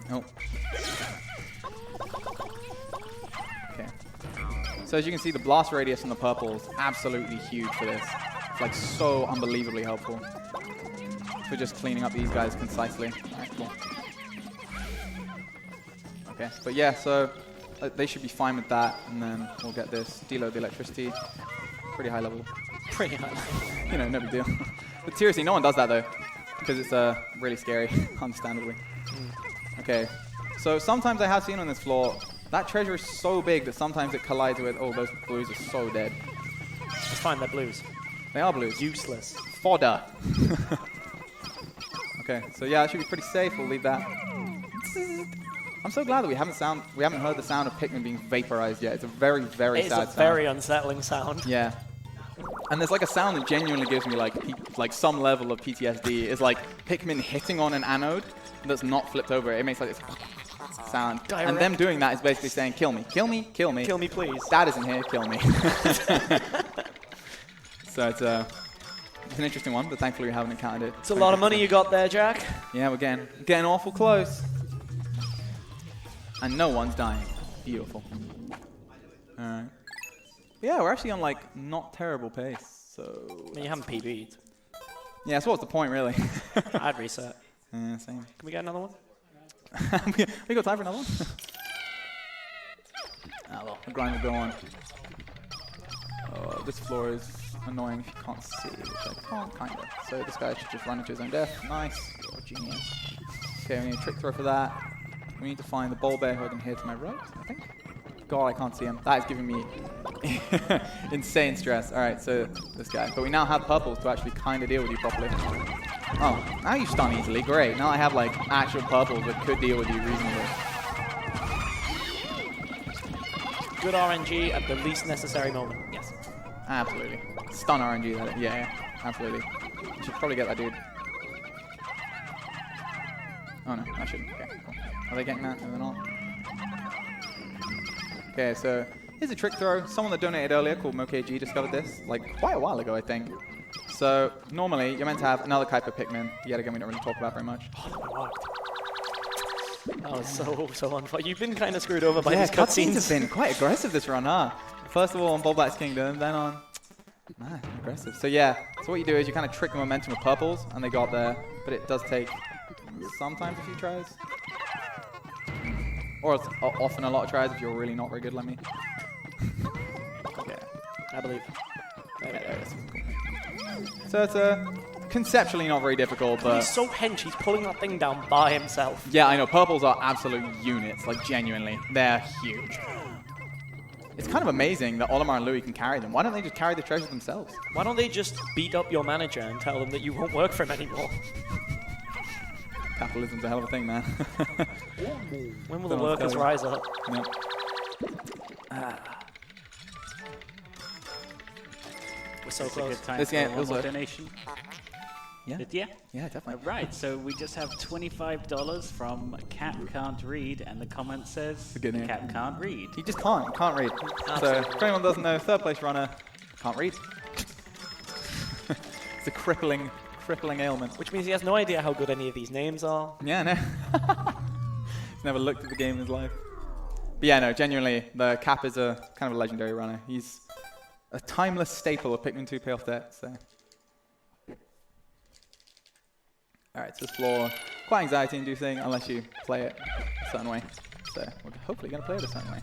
Nope. Okay. So as you can see, the blast radius on the purple is absolutely huge for this. It's like so unbelievably helpful for just cleaning up these guys concisely. Alright, cool. Okay, but yeah, so they should be fine with that, and then we'll get this deload the electricity. Pretty high level. Pretty high. You know, no big deal. But seriously, no one does that though, because it's really scary, understandably. Okay, so sometimes I have seen on this floor, that treasure is so big that sometimes it collides with, oh, those blues are so dead. It's fine, they're blues. They are blues. Useless. Fodder. Okay, so yeah, it should be pretty safe. We'll leave that. I'm so glad that we haven't heard the sound of Pikmin being vaporized yet. It's a very, very sad sound. It's a very unsettling sound. Yeah. And there's like a sound that genuinely gives me like some level of PTSD. It's like Pikmin hitting on an anode that's not flipped over. It makes like this sound. Direct. And them doing that is basically saying, kill me, kill me, kill me. Kill me, please. Dad isn't here, kill me. So it's an interesting one, but thankfully we haven't encountered it. It's a lot of money you got there, Jack. Yeah, we're getting awful close. And no one's dying. Beautiful. Alright. Yeah, we're actually on like not terrible pace, so... I mean, you haven't PB'd. Yeah, so what's the point really? I'd reset. Yeah, same. Can we get another one? we got time for another one? Ah well, the grind will go on. This floor is annoying if you can't see, which I can't, kind of. So this guy should just run into his own death. Nice. You're a genius. Okay, we need a trick throw for that. We need to find the ball bear hidden here to my right, I think. God, I can't see him. That is giving me insane stress. Alright, so this guy. But we now have purples to actually kind of deal with you properly. Oh, now you stun easily. Great. Now I have like actual purples that could deal with you reasonably. Good RNG at the least necessary moment. Yes. Absolutely. Stun RNG. Yeah, absolutely. You should probably get that dude. Oh no, I shouldn't. Okay, cool. Are they getting that? No, they're not. Okay, so here's a trick throw. Someone that donated earlier called MoKG discovered this, like quite a while ago, I think. So normally you're meant to have another type of Pikmin. Yet again, we don't really talk about very much. Oh, that worked. That was so unfair. You've been kind of screwed over by these cutscenes. Have been quite aggressive this run, huh? First of all on Bulblack's Kingdom, then on... Man, aggressive. So yeah, so what you do is you kind of trick the momentum with purples, and they got there, but it does take sometimes a few tries. Or it's often a lot of tries if you're really not very good like me. Okay. I believe. There it is. So it's conceptually not very difficult, but... He's so hench, he's pulling that thing down by himself. Yeah, I know. Purples are absolute units, like genuinely. They're huge. It's kind of amazing that Olimar and Louis can carry them. Why don't they just carry the treasures themselves? Why don't they just beat up your manager and tell them that you won't work for him anymore? Capitalism's a hell of a thing, man. When will the workers rise up? Yep. We're so It's a close. good time This for game one was more a- donation. Yeah. Yeah. Yeah, definitely. Right, so we just have $25 from Cat Can't Read, and the comment says, Good name. Cat Can't Read. He just can't read. So, if anyone doesn't know, third place runner, can't read. It's a crippling ailment. Which means he has no idea how good any of these names are. Yeah, no. He's never looked at the game in his life. But yeah, no, genuinely, the Cap is a kind of a legendary runner. He's a timeless staple of Pikmin 2 Payoff Debt, so... All right, so this floor, quite anxiety-inducing unless you play it a certain way. So we're hopefully going to play it a certain way.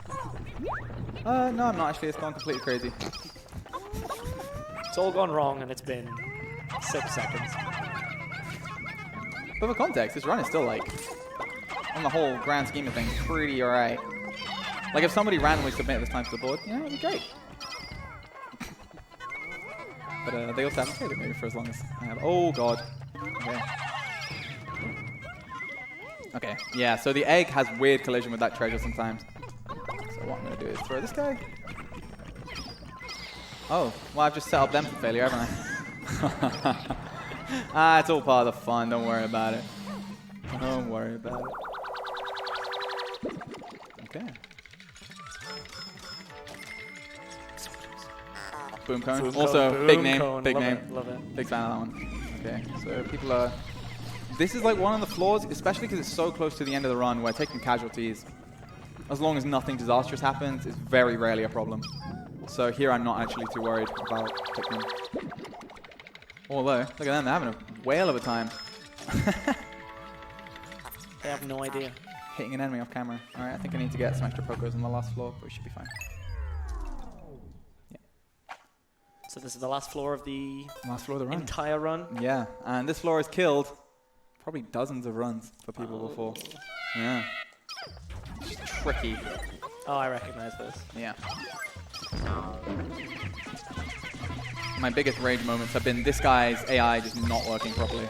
No, I'm not actually. It's gone completely crazy. It's all gone wrong, and it's been 6 seconds. But for context, this run is still like, on the whole grand scheme of things, pretty alright. Like if somebody randomly submitted this time to the board, yeah, it'd be great. But they also haven't played it maybe for as long as I have. Oh god. Okay. Okay, yeah, so the egg has weird collision with that treasure sometimes. So what I'm going to do is throw this guy. Oh, well I've just set up them for failure, haven't I? It's all part of the fun, don't worry about it. Don't worry about it. Okay. Boom cone. Boom also, cone, big boom name, cone. big Love name. it, love it. Big fan of that one. Okay, so people are... This is like one of the flaws, especially because it's so close to the end of the run where taking casualties, as long as nothing disastrous happens, is very rarely a problem. So here I'm not actually too worried about Pikmin. Although, look at them, they're having a whale of a time. They have no idea. Hitting an enemy off camera. Alright, I think I need to get some extra pokos on the last floor, but we should be fine. So this is the last floor of the Last floor of the run. entire run. Yeah, and this floor has killed probably dozens of runs for people before. Yeah. It's tricky. Oh, I recognize this. Yeah. My biggest rage moments have been this guy's AI just not working properly.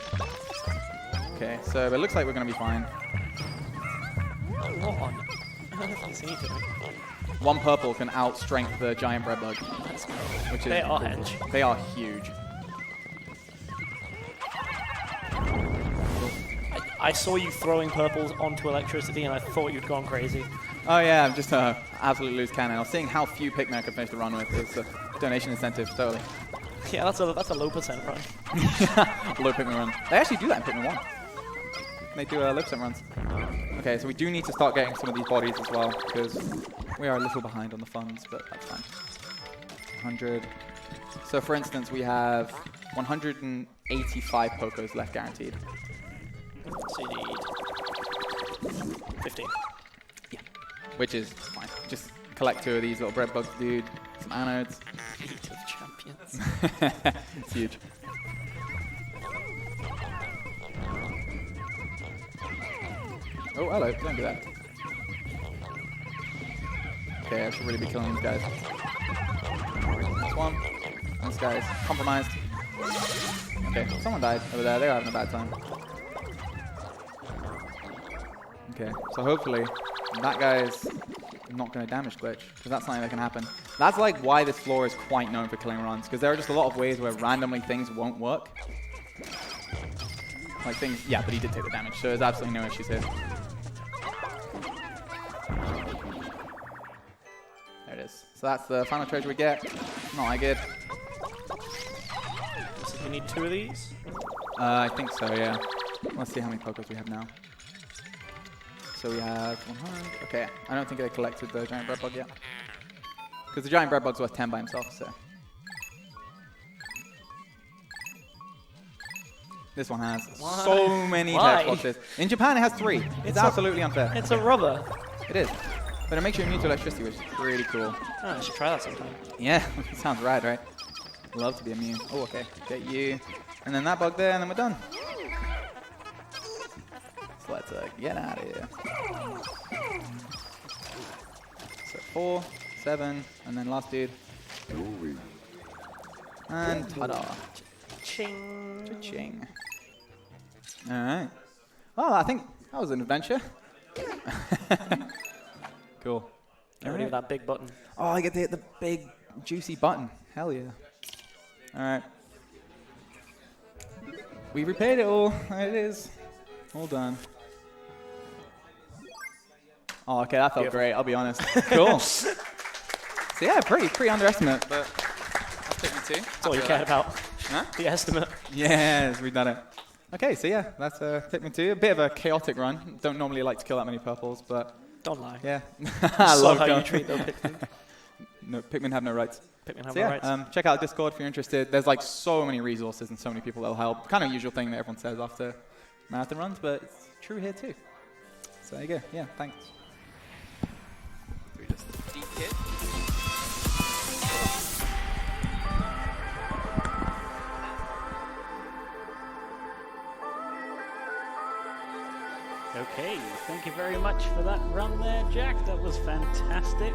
Okay, so it looks like we're going to be fine. What on? Is he doing? One purple can outstrength the giant bread bug. Which is They are hench. They are huge. I saw you throwing purples onto electricity, and I thought you'd gone crazy. Oh yeah, I'm just absolute loose cannon. I was seeing how few Pikmin I could finish the run with. It's a donation incentive, totally. Yeah, that's a low percent run. Low Pikmin run. They actually do that in Pikmin 1. They do low percent runs. Okay, so we do need to start getting some of these bodies as well, because we are a little behind on the funds, but that's fine. 100. So for instance, we have 185 Pokos left guaranteed. So you need 15. Yeah. Which is fine. Just collect 2 of these little bread bugs, dude. Some anodes. Fleet of champions. It's huge. Oh, hello. Don't do that. Okay, I should really be killing these guys. This one. This guy's compromised. Okay, someone died over there. They were having a bad time. Okay, so hopefully that guy's not going to damage glitch, because that's something that can happen. That's like why this floor is quite known for killing runs, because there are just a lot of ways where randomly things won't work. Like things, yeah, but he did take the damage, so there's absolutely no issues here. There it is. So that's the final treasure we get. Not that good. So you need 2 of these? I think so, yeah. Let's see how many Pokos we have now. So we have 100. Okay, I don't think I collected the giant bread bug yet. Because the giant bread bug's worth 10 by himself, so. This one has so many text boxes. In Japan, it has 3. It's absolutely unfair. It's a rubber. It is. But it makes you immune to electricity, which is really cool. Oh, I should try that sometime. Yeah, sounds rad, right? Love to be immune. Oh, okay. Get you. And then that bug there, and then we're done. So let's get out of here. So 4, 7, and then last dude. And ta-da. Ching. Cha-ching. All right. Well, I think that was an adventure. Cool. Get ready with that big button. Oh, I get to hit the big, juicy button. Hell yeah. All right. We repaid it all. There it is. All done. Oh, okay, that felt great, I'll be honest. Cool. So yeah, pretty underestimate, but I'll take me too. That's all you cared about. Huh? The estimate. Yes, we've done it. Okay, so yeah, that's Pikmin 2. A bit of a chaotic run. Don't normally like to kill that many purples, but Don't lie. yeah. I love how you killing. treat those Pikmin. No, Pikmin have no rights. Pikmin have So no yeah, rights. check out Discord if you're interested. There's like so many resources and so many people that'll help. Kind of usual thing that everyone says after marathon runs, but it's true here too. So there you go. Yeah, thanks. Through just the deep hit. Okay, thank you very much for that run there, Jack. That was fantastic.